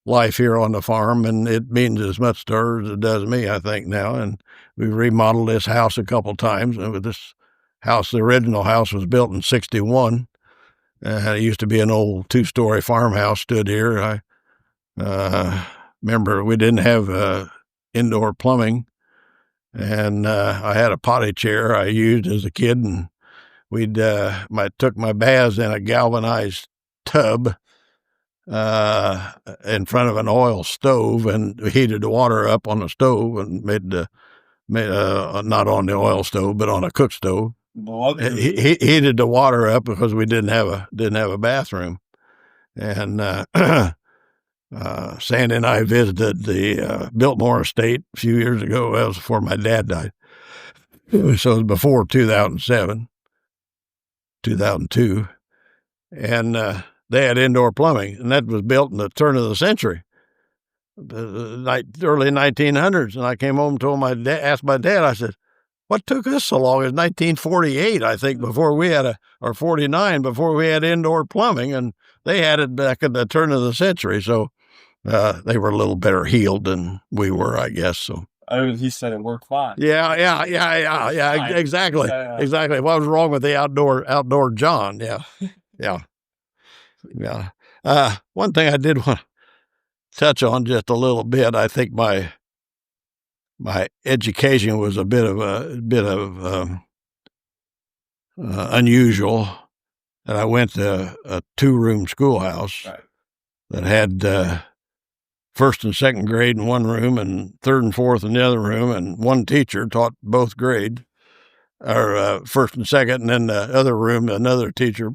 life here on the farm, and it means as much to her as it does me, I think, now. And we remodeled this house a couple times. And with this house, the original house was built in 1961. It used to be an old 2-story farmhouse, stood here. Remember, we didn't have indoor plumbing, and I had a potty chair I used as a kid, and we'd took my baths in a galvanized tub in front of an oil stove, and heated the water up on the stove and made not on the oil stove, but on a cook stove. He heated the water up because we didn't have a bathroom. And Sandy and I visited the Biltmore estate a few years ago. That was before my dad died. So it was before 2007, 2002. And they had indoor plumbing, and that was built in the turn of the century, the early 1900s. And I came home and told asked my dad, I said, what took us so long? It was 1948, I think, before we had or 49, before we had indoor plumbing, and they had it back at the turn of the century. So they were a little better heeled than we were, I guess. So he said it worked fine. Yeah, exactly. Exactly. What was wrong with the outdoor John? Yeah. One thing I did want to touch on just a little bit, I think my education was a bit of unusual. And I went to a 2-room schoolhouse that had first and second grade in one room and third and fourth in the other room, and one teacher taught both grades, or first and second, and then the other room, another teacher.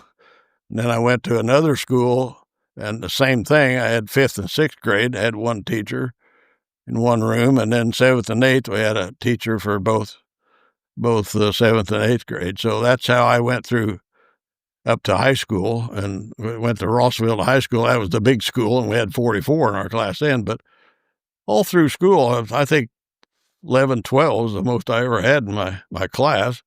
And then I went to another school, and the same thing. I had fifth and sixth grade, I had one teacher in one room, and then seventh and eighth, we had a teacher for both the seventh and eighth grade. So that's how I went through up to high school, and we went to Rossville High School. That was the big school, and we had 44 in our class then. But all through school, I think 11, 12 was the most I ever had in my class.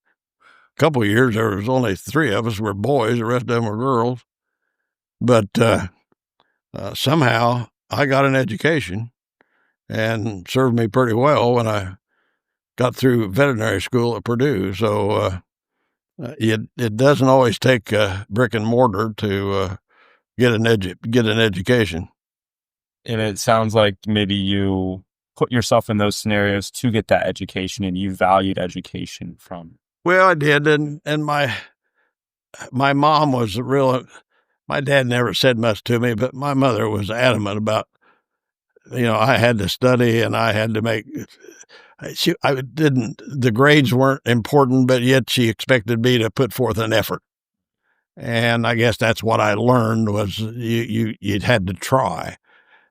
A couple of years, there was only 3 of us were boys. The rest of them were girls. But somehow I got an education and served me pretty well when I got through veterinary school at Purdue. So it doesn't always take brick and mortar to get an education. And it sounds like maybe you put yourself in those scenarios to get that education, and you valued education from. Well, I did, and my mom was my dad never said much to me, but my mother was adamant about, I had to study and I had to make. The grades weren't important, but yet she expected me to put forth an effort. And I guess that's what I learned was you had to try.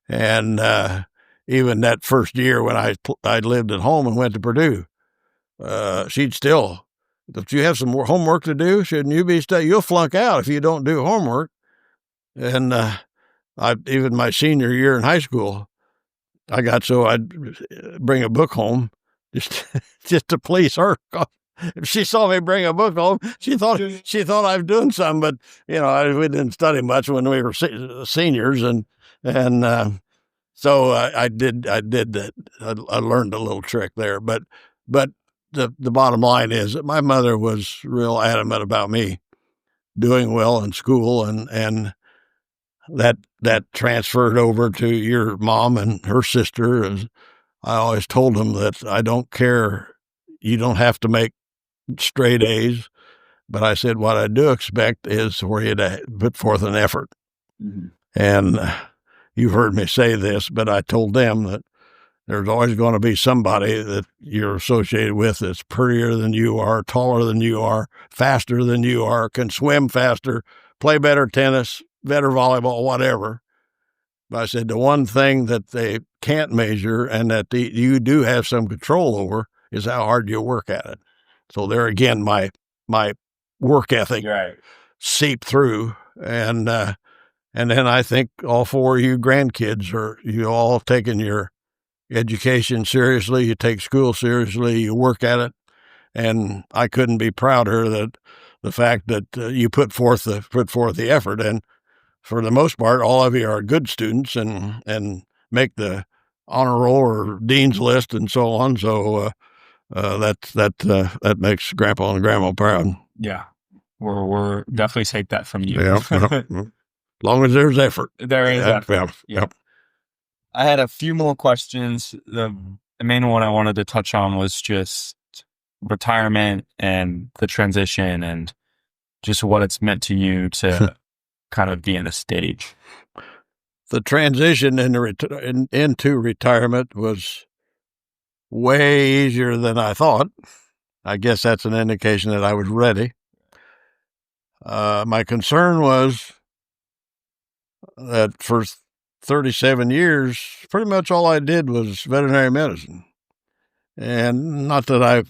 And even that first year when I lived at home and went to Purdue, she'd still, don't you have some more homework to do? Shouldn't you be studying? You'll flunk out if you don't do homework. And even my senior year in high school, I got so I'd bring a book home just to please her. If she saw me bring a book home, she thought I was doing something. But we didn't study much when we were seniors, and so I did that. I learned a little trick there. But the bottom line is that my mother was real adamant about me doing well in school, and that transferred over to your mom and her sister. And I always told them that I don't care. You don't have to make straight A's, but I said, what I do expect is for you to put forth an effort. Mm-hmm. And you've heard me say this, but I told them that there's always going to be somebody that you're associated with that's prettier than you are, taller than you are, faster than you are, can swim faster, play better tennis, better volleyball, whatever. But I said the one thing that they can't measure and that you do have some control over is how hard you work at it. So there again, my work ethic seeped through, and then I think all 4 of you grandkids you all taking your education seriously. You take school seriously. You work at it, and I couldn't be prouder that the fact that you put forth the effort. And for the most part, all of you are good students and make the honor roll or dean's list and so on. So that makes Grandpa and Grandma proud. Yeah, we're definitely take that from you. Yeah, as long as there's effort. There is effort. Yeah. I had a few more questions. The main one I wanted to touch on was just retirement and the transition and just what it's meant to you to kind of be in a stage. The transition into retirement was way easier than I thought. I guess that's an indication that I was ready. My concern was that for 37 years, pretty much all I did was veterinary medicine. And not that I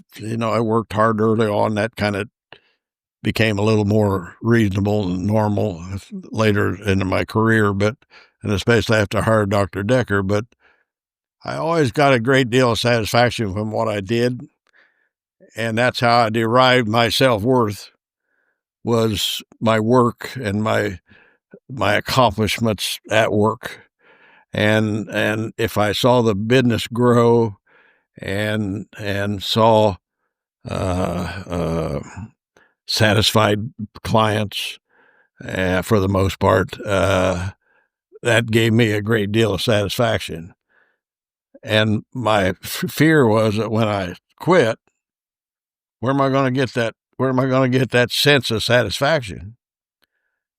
worked hard early on. That kind of became a little more reasonable and normal later into my career, and especially after I hired Dr. Decker. But I always got a great deal of satisfaction from what I did. And that's how I derived my self-worth, was my work and my accomplishments at work. And if I saw the business grow and saw satisfied clients, for the most part, that gave me a great deal of satisfaction. And my fear was that when I quit, where am I going to get that? Where am I going to get that sense of satisfaction?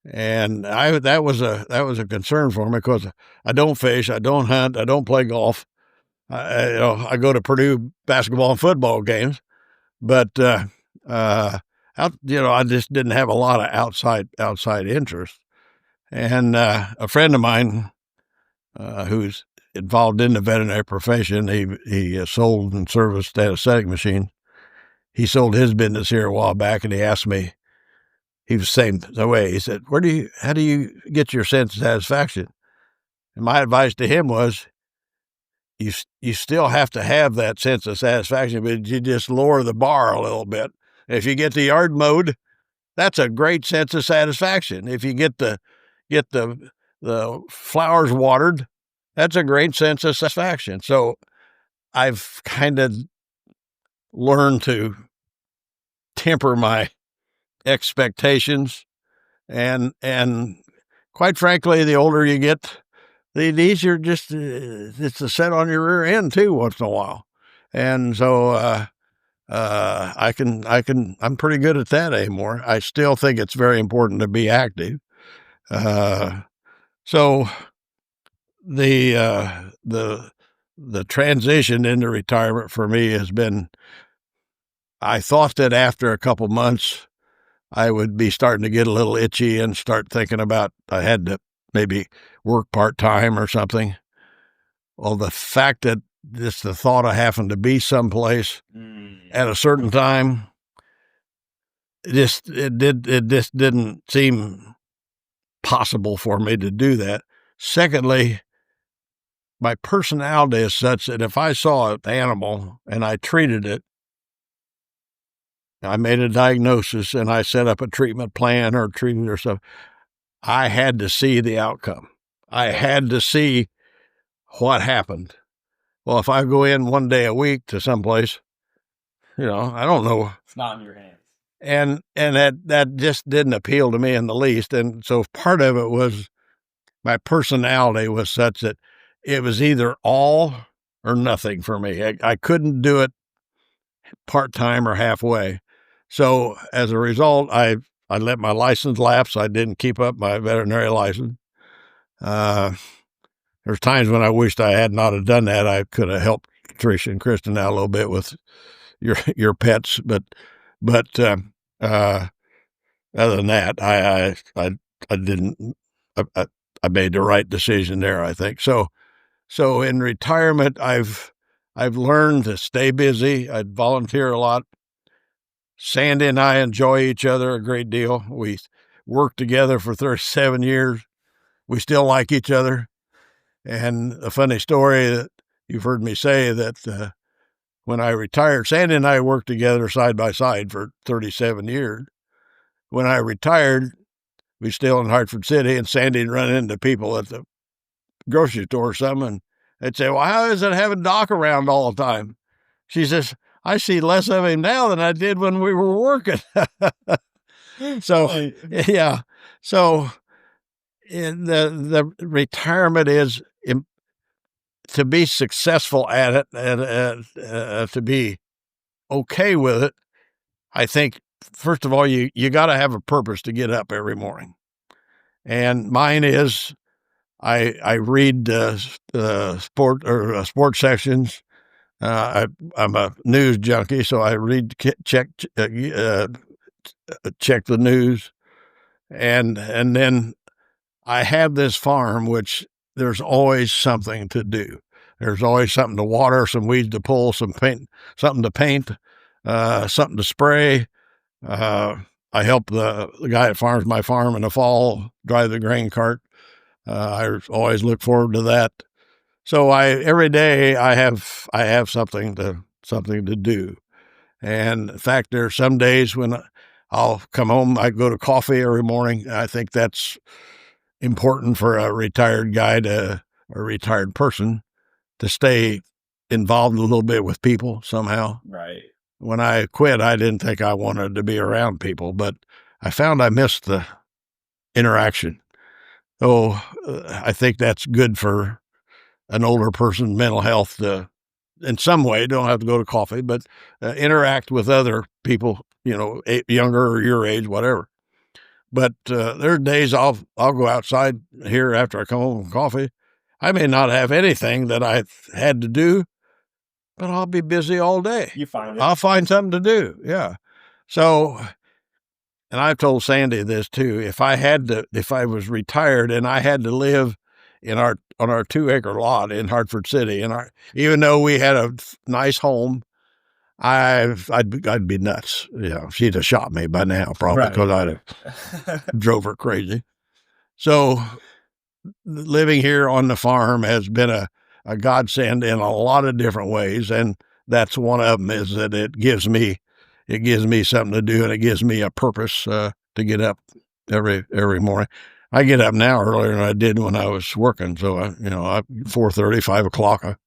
And that was a concern for me, because I don't fish, I don't hunt, I don't play golf. I go to Purdue basketball and football games, but I just didn't have a lot of outside interest. And a friend of mine who's involved in the veterinary profession, he sold and serviced anesthetic machines. He sold his business here a while back, and he asked me, he was saying the way, he said, how do you get your sense of satisfaction? And my advice to him was, you still have to have that sense of satisfaction, but you just lower the bar a little bit. If you get the yard mowed, that's a great sense of satisfaction. If you get the flowers watered, that's a great sense of satisfaction. So I've kind of learned to temper my expectations, and quite frankly, the older you get, the easier it's to set on your rear end too once in a while. And so I'm pretty good at that anymore. I still think it's very important to be active. So the transition into retirement for me has been, I thought that after a couple months, I would be starting to get a little itchy and start thinking about I had to maybe work part-time or something. Well, the fact that the thought of having to be someplace at a certain time, it just didn't seem possible for me to do that. Secondly, my personality is such that if I saw an animal and I treated it, I made a diagnosis and I set up a treatment plan or treatment or stuff, I had to see the outcome. I had to see what happened. Well, if I go in one day a week to someplace, I don't know. It's not in your hands. And that just didn't appeal to me in the least. And so part of it was my personality was such that it was either all or nothing for me. I couldn't do it part-time or halfway. So as a result, I let my license lapse. I didn't keep up my veterinary license. There's times when I wished I had not have done that. I could have helped Trish and Kristen out a little bit with your pets, but other than that, I didn't. I made the right decision there, I think. So in retirement, I've learned to stay busy. I volunteer a lot. Sandy and I enjoy each other a great deal. We worked together for 37 years. We still like each other. And a funny story that you've heard me say that when I retired, Sandy and I worked together side by side for 37 years. When I retired, we still in Hartford City, and Sandy'd run into people at the grocery store or something, and they'd say, well, how is it having Doc around all the time? She says, I see less of him now than I did when we were working. So, yeah. So the retirement is to be successful at it and to be okay with it, I think, first of all, you got to have a purpose to get up every morning. And mine is I read sports sections. I'm a news junkie, so I read, check the news, and then I have this farm, which there's always something to do. There's always something to water, some weeds to pull, some paint, something to paint, something to spray. I help the guy that farms my farm in the fall drive the grain cart. I always look forward to that. So every day I have something to do. And in fact, there are some days when I'll come home, I go to coffee every morning. I think that's important for a retired guy or a retired person to stay involved a little bit with people somehow. Right. When I quit, I didn't think I wanted to be around people, but I found I missed the interaction. So I think that's good for an older person's mental health to, in some way, don't have to go to coffee, but interact with other people, younger or your age, whatever. But there are days I'll go outside here after I come home from coffee. I may not have anything that I've had to do, but I'll be busy all day. You find it. I'll find something to do. Yeah. So, and I've told Sandy this too. If I was retired and I had to live on our 2-acre lot in Hartford City, even though we had a nice home, I'd be nuts. She'd have shot me by now, probably, because I'd have drove her crazy. So living here on the farm has been a godsend in a lot of different ways, and that's one of them. Is that it gives me something to do, and it gives me a purpose to get up every morning. I get up now earlier than I did when I was working. So I 4:30, 5 o'clock.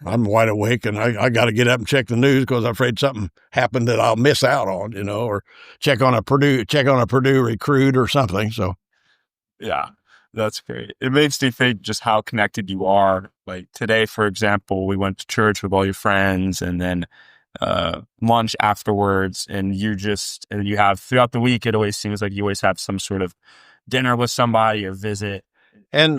I'm wide awake, and I got to get up and check the news because I'm afraid something happened that I'll miss out on, or check on a Purdue recruit or something. So, yeah, that's great. It makes me think just how connected you are. Like today, for example, we went to church with all your friends, and then lunch afterwards, and you have throughout the week. It always seems like you always have some sort of dinner with somebody or visit, and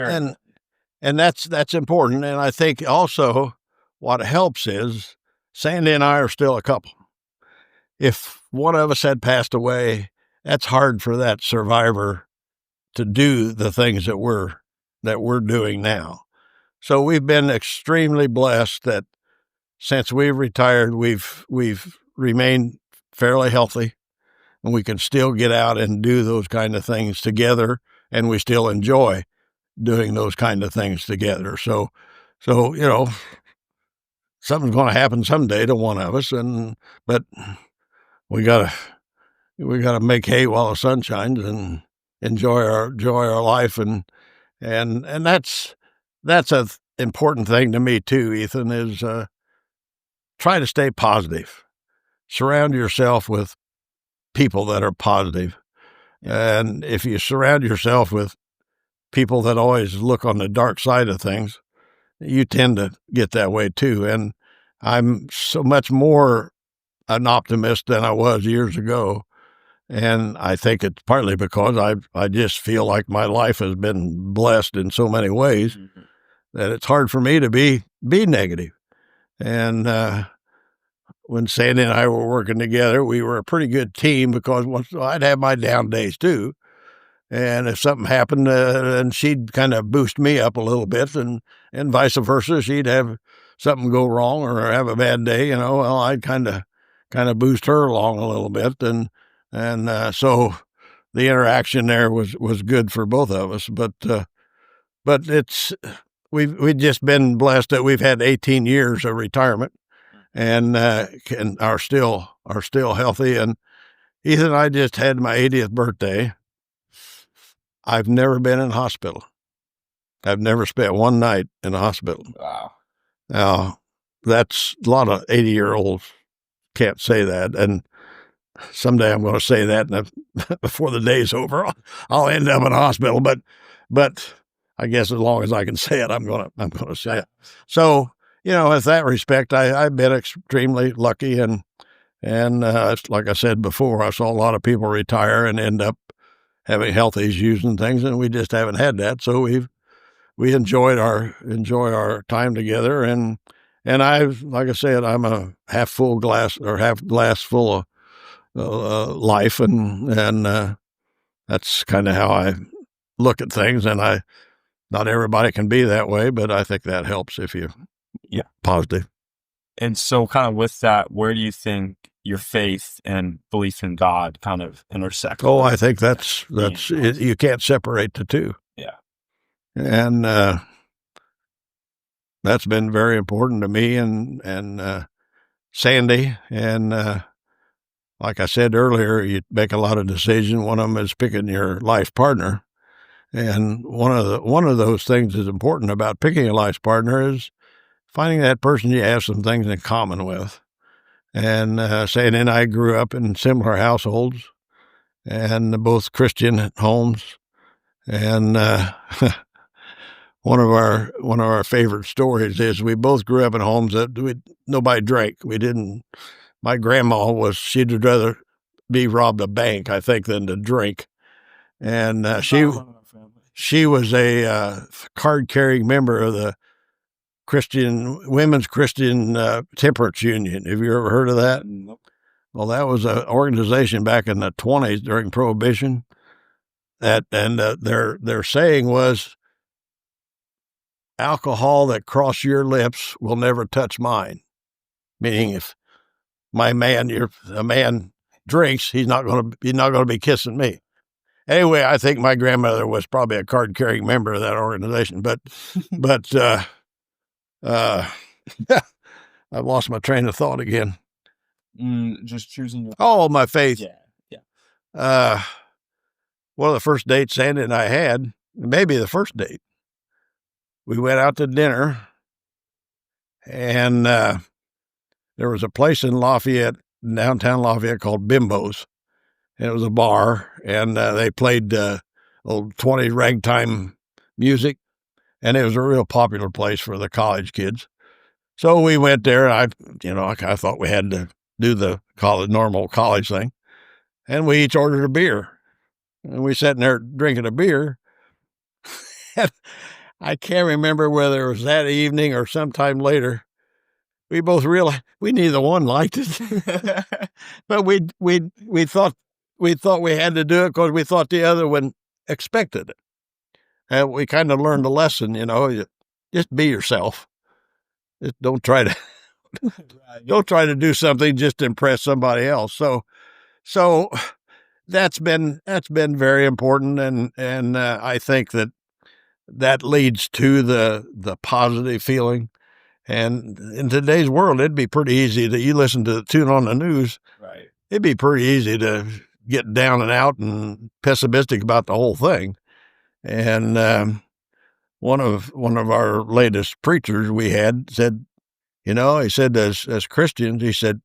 that's important. And I think also what helps is Sandy and I are still a couple. If one of us had passed away, that's hard for that survivor to do the things that we're doing now. So we've been extremely blessed that since we've retired, we've remained fairly healthy, and we can still get out and do those kind of things together, and we still enjoy doing those kind of things together. So something's going to happen someday to one of us, but we gotta make hay while the sun shines and enjoy our life, and that's a important thing to me too, Ethan, is try to stay positive. Surround yourself with people that are positive. And if you surround yourself with people that always look on the dark side of things, you tend to get that way too. And I'm so much more an optimist than I was years ago. And I think it's partly because I just feel like my life has been blessed in so many ways that it's hard for me to be negative. And when Sandy and I were working together, we were a pretty good team because I'd have my down days too. And if something happened, and she'd kind of boost me up a little bit, and vice versa, she'd have something go wrong or have a bad day, well, I'd kind of boost her along a little bit. And so the interaction there was good for both of us. But we've just been blessed that we've had 18 years of retirement and are still healthy. And Ethan, I just had my 80th birthday. I've never been in a hospital. I've never spent one night in a hospital. Wow. Now, that's a lot of 80-year-olds can't say that. And someday I'm going to say that before the day's over. I'll end up in a hospital. But I guess as long as I can say it, I'm gonna say it. So, in that respect, I've been extremely lucky, and like I said before, I saw a lot of people retire and end up having health issues and things, and we just haven't had that. So we enjoy our time together, and like I said, I'm a half full glass or half glass full of life, and that's kind of how I look at things. And not everybody can be that way, but I think that helps if you positive. And so, kind of with that, where do you think your faith and belief in God kind of intersect? Oh, I think that's it, you can't separate the two. Yeah, and that's been very important to me and Sandy. And like I said earlier, you make a lot of decisions. One of them is picking your life partner, and one of those things that's important about picking a life partner is finding that person you have some things in common with. And Sandy and I grew up in similar households, and both Christian homes. And one of our favorite stories is we both grew up in homes that nobody drank. We didn't. My grandma she'd rather be robbed a bank, I think, than to drink. And she was a card-carrying member of the Women's Christian Temperance Union. Have you ever heard of that? Nope. Well, that was an organization back in the 1920s during Prohibition. Their saying was, alcohol that cross your lips will never touch mine. Meaning, if a man drinks, he's not going to be kissing me. Anyway, I think my grandmother was probably a card-carrying member of that organization, but I've lost my train of thought again. Just choosing. My faith. Yeah. One of the first dates Sandy and I had, maybe the first date, we went out to dinner, and there was a place in Lafayette, downtown Lafayette, called Bimbo's. And it was a bar, and they played old 20s ragtime music, and it was a real popular place for the college kids. So we went there, and I thought we had to do the normal college thing, and we each ordered a beer, and we sat in there drinking a beer. I can't remember whether it was that evening or sometime later. We both realized we neither one liked it, but we thought we had to do it because we thought the other one expected it. And we kind of learned a lesson, just be yourself. Just don't try to do something just to impress somebody else. So that's been very important, and I think that leads to the positive feeling. And in today's world, it'd be pretty easy that you tune on the news. Right. It'd be pretty easy to get down and out and pessimistic about the whole thing. And one of our latest preachers we had said, he said, as Christians, he said,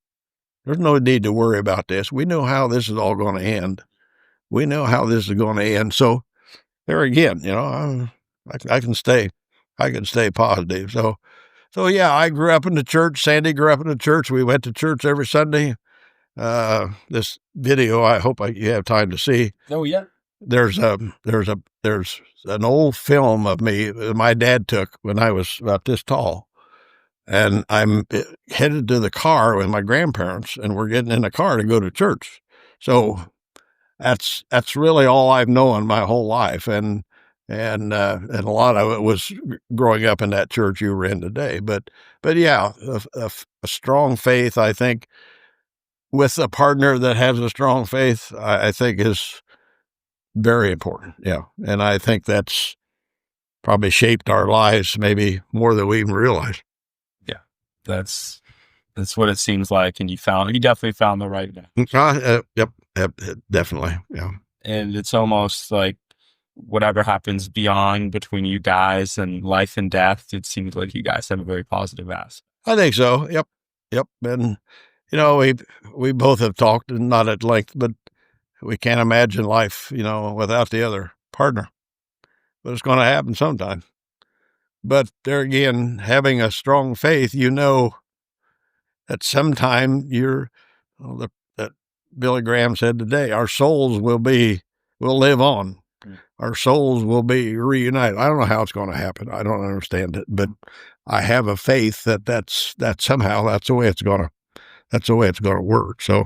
there's no need to worry about this. We know how this is all going to end. We know how this is going to end. So there again, I can stay positive. So yeah, I grew up in the church. Sandy grew up in the church. We went to church every Sunday. This video, I hope you have time to see. Oh yeah. There's an old film of me my dad took when I was about this tall, and I'm headed to the car with my grandparents, and we're getting in the car to go to church. So that's really all I've known my whole life, and a lot of it was growing up in that church you were in today. But yeah, a strong faith, I think, with a partner that has a strong faith, I think is very important. Yeah. And I think that's probably shaped our lives maybe more than we even realize. Yeah. That's what it seems like. And you definitely found the right guy. Yep. Definitely. Yeah. And it's almost like whatever happens beyond between you guys and life and death, it seems like you guys have a very positive aspect. I think so. Yep. And, we both have talked, and not at length, but we can't imagine life, without the other partner. but it's going to happen sometime. But there again, having a strong faith, you know that sometime that Billy Graham said today, our souls will live on. Our souls will be reunited. I don't know how it's going to happen. I don't understand it, but I have a faith that's somehow that's the way it's going to work. So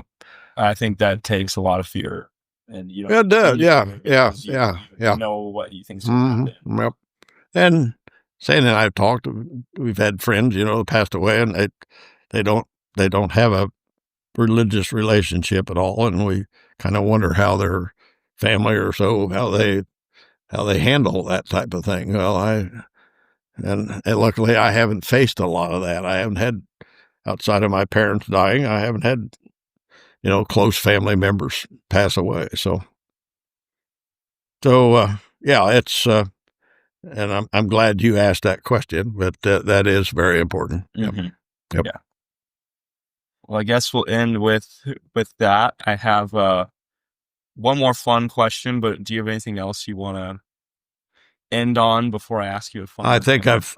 I think that takes a lot of fear, and it does. Yeah. You know what you think's going to happen. Yep. And Sandy and I have talked. We've had friends, that passed away, and they don't have a religious relationship at all, and we kind of wonder how their family or so how they handle that type of thing. Well, and luckily I haven't faced a lot of that. I haven't had, outside of my parents dying, I haven't had close family members pass away. So yeah, it's and I'm glad you asked that question, but that is very important. Mm-hmm. Yep. Yeah. Well, I guess we'll end with that. I have one more fun question, but do you have anything else you want to end on before I ask you a fun? I think I've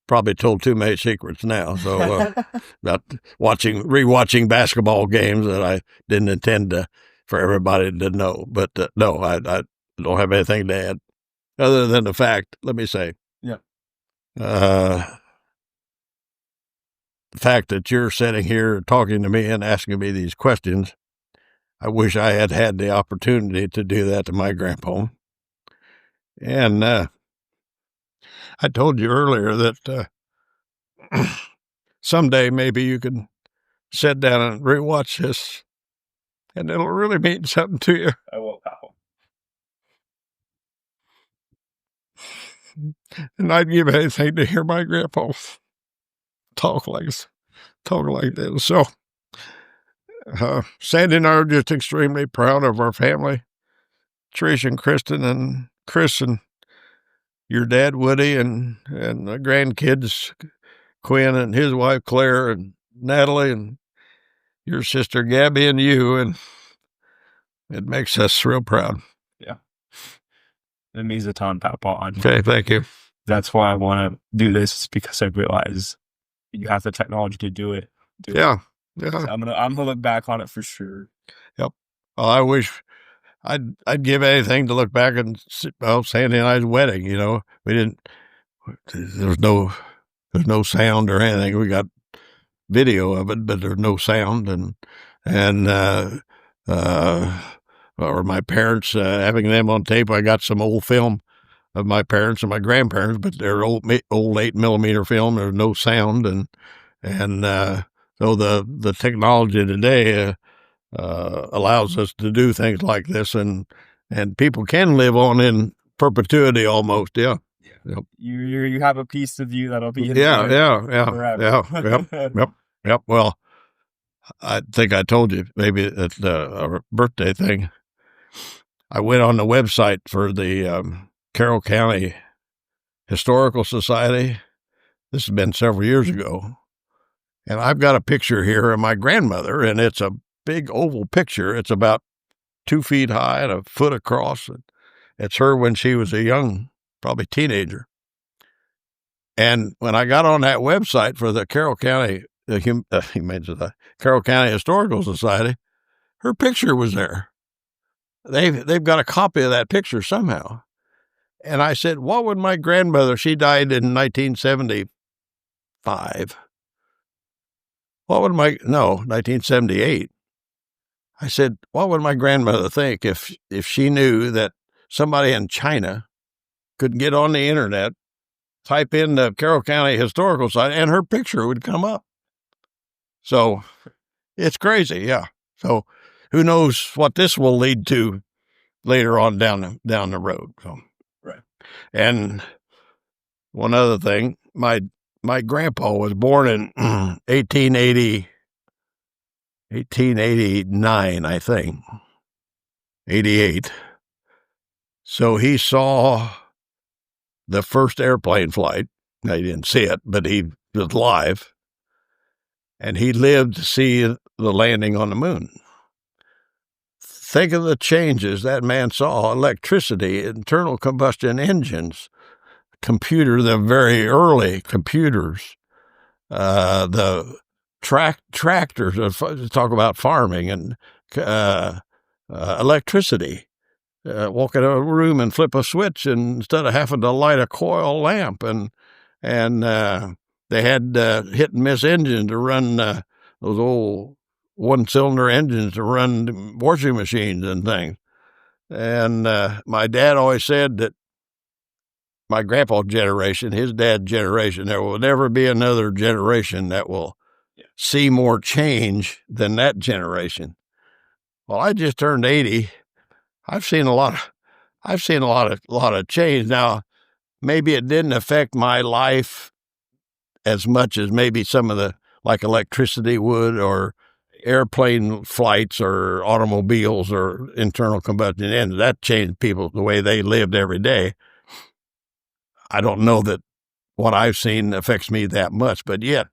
probably told too many secrets now. So about rewatching basketball games that I didn't intend for everybody to know. But no, I don't have anything to add other than the fact. Let me say, the fact that you're sitting here talking to me and asking me these questions, I wish I had the opportunity to do that to my grandpa. And I told you earlier that someday maybe you can sit down and rewatch this, and it'll really mean something to you. I will, Papaw. And I'd give anything to hear my grandpa talk like this. So Sandy and I are just extremely proud of our family, Trish and Kristen and Chris and your dad Woody and the grandkids Quinn and his wife Claire and Natalie and your sister Gabby and you, and it makes us real proud. Yeah, it means a ton, Papaw. Okay, thank you. That's why I want to do this, because I realize you have the technology to do it. Yeah. So I'm gonna look back on it for sure. Yep. Well, I wish I'd give anything to look back and Sandy and I's wedding. We didn't. There's no sound or anything. We got video of it, but there's no sound, or my parents having them on tape. I got some old film of my parents and my grandparents, but they're old 8mm film. There's no sound, so the technology today allows us to do things like this, and people can live on in perpetuity almost. Yeah. Yep. You have a piece of you that'll be in forever. Yep. Well, I think I told you maybe at our birthday thing. I went on the website for the Carroll County Historical Society. This has been several years ago. And I've got a picture here of my grandmother, and it's a big oval picture. It's about 2 feet high and a foot across. It's her when she was a young, probably teenager. And when I got on that website for the Carroll County, Carroll County Historical Society, her picture was there. They've got a copy of that picture somehow. And I said, what would my grandmother, she died in 1975. 1978. I said, what would my grandmother think if she knew that somebody in China could get on the internet, type in the Carroll County Historical Society, and her picture would come up? So it's crazy, yeah. So who knows what this will lead to later on down the road. So. Right. And one other thing, my grandpa was born in 1889, I think, 88. So he saw the first airplane flight. Now, he didn't see it, but he was live. And he lived to see the landing on the moon. think of the changes that man saw: electricity, internal combustion engines, the very early computers, the tractors, talk about farming, and electricity. Walk in a room and flip a switch, and instead of having to light a coil lamp, and they had hit and miss engine to run those old one-cylinder engines to run washing machines and things. And my dad always said that my grandpa's generation, his dad's generation, there will never be another generation that will see more change than that generation. Well, I just turned 80. I've seen a lot of change. Now, maybe it didn't affect my life as much as maybe some of the, like electricity would, or airplane flights, or automobiles, or internal combustion engines. That changed people, the way they lived every day. I don't know that what I've seen affects me that much, but yet,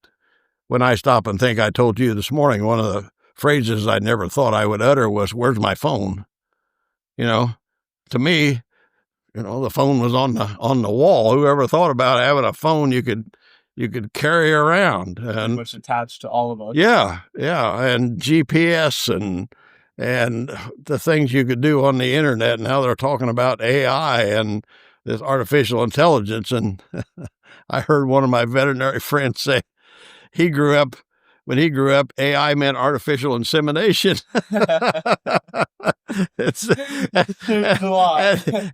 when I stop and think, I told you this morning, one of the phrases I never thought I would utter was, "Where's my phone?" To me, the phone was on the wall. Whoever thought about having a phone you could carry around, and much attached to all of us. Yeah, and GPS and the things you could do on the internet, and how they're talking about AI and this artificial intelligence. And I heard one of my veterinary friends say when he grew up, AI meant artificial insemination.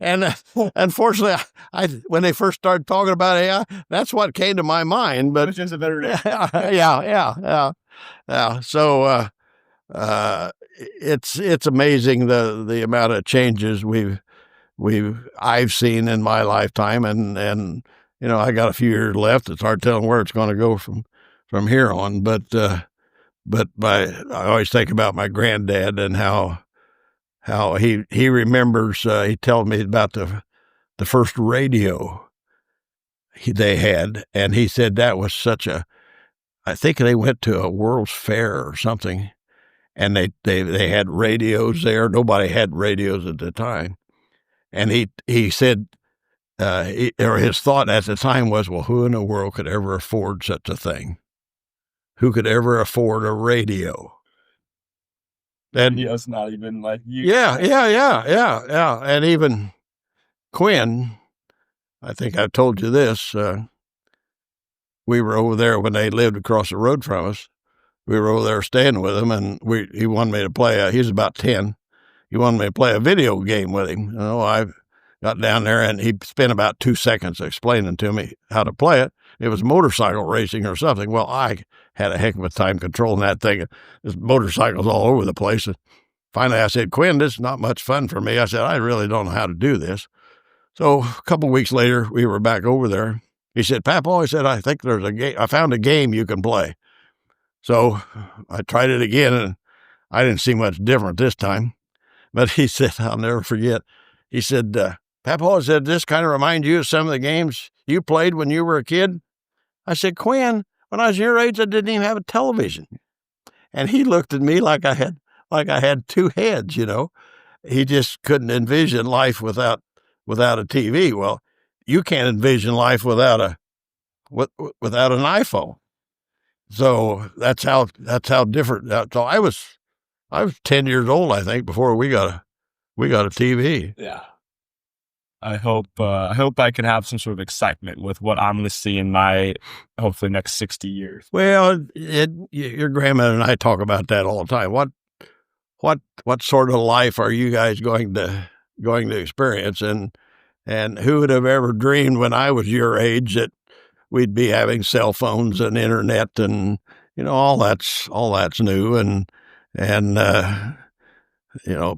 And unfortunately, when they first started talking about AI, that's what came to my mind. But which is a veterinarian. Yeah. So it's amazing the amount of changes I've seen in my lifetime, and I got a few years left. It's hard telling where it's going to go from here on. But I always think about my granddad and how he remembers. He told me about the first radio they had, and he said that was I think they went to a World's Fair or something, and they had radios there. Nobody had radios at the time, and he said, or his thought at the time was, well, who in the world could ever afford such a thing? Who could ever afford a radio? And radio's not even like you. Yeah. And even Quinn, I think I've told you this. We were over there when they lived across the road from us. We were over there staying with him, and he wanted me to play. He was about 10. He wanted me to play a video game with him. I got down there, and he spent about 2 seconds explaining to me how to play it. It was motorcycle racing or something. Well, I had a heck of a time controlling that thing. There's motorcycles all over the place. And finally, I said, "Quinn, this is not much fun for me." I said, "I really don't know how to do this." So a couple of weeks later, we were back over there. He said, "Papaw," he said, "I think there's a game. I found a game you can play." So I tried it again, and I didn't see much different this time. But he said, I'll never forget, he said, "Papaw," said, "this kind of remind you of some of the games you played when you were a kid?" I said, "Quinn, when I was your age, I didn't even have a television." And he looked at me like I had two heads, He just couldn't envision life without a TV. Well, you can't envision life without an iPhone. So that's how different. So I was 10 years old, I think, before we got a TV. Yeah. I hope I can have some sort of excitement with what I'm going to see in my hopefully next 60 years. Well, your grandmother and I talk about that all the time. What sort of life are you guys going to experience? And who would have ever dreamed when I was your age that we'd be having cell phones and internet and all that's new, and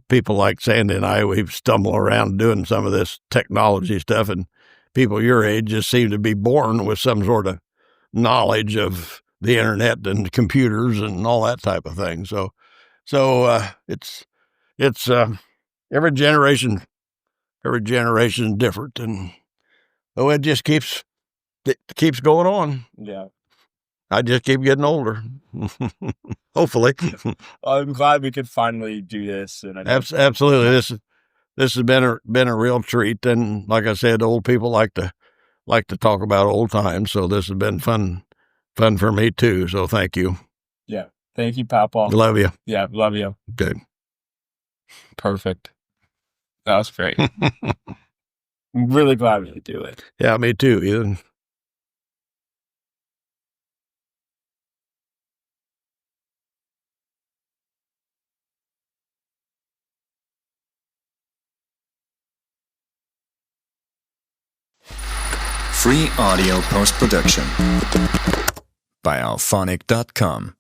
people like Sandy and I, we've stumbled around doing some of this technology stuff, and people your age just seem to be born with some sort of knowledge of the internet and computers and all that type of thing. So it's every generation is different, and it just keeps going on. Yeah. I just keep getting older. Hopefully. I'm glad we could finally do this. And I know Absolutely. This has been a real treat. And like I said, old people like to talk about old times. So this has been fun for me too. So thank you. Yeah. Thank you, Papaw. Love you. Yeah, love you. Good. Perfect. That was great. I'm really glad we could do it. Yeah, me too, Ethan. Free audio post-production by alphonic.com.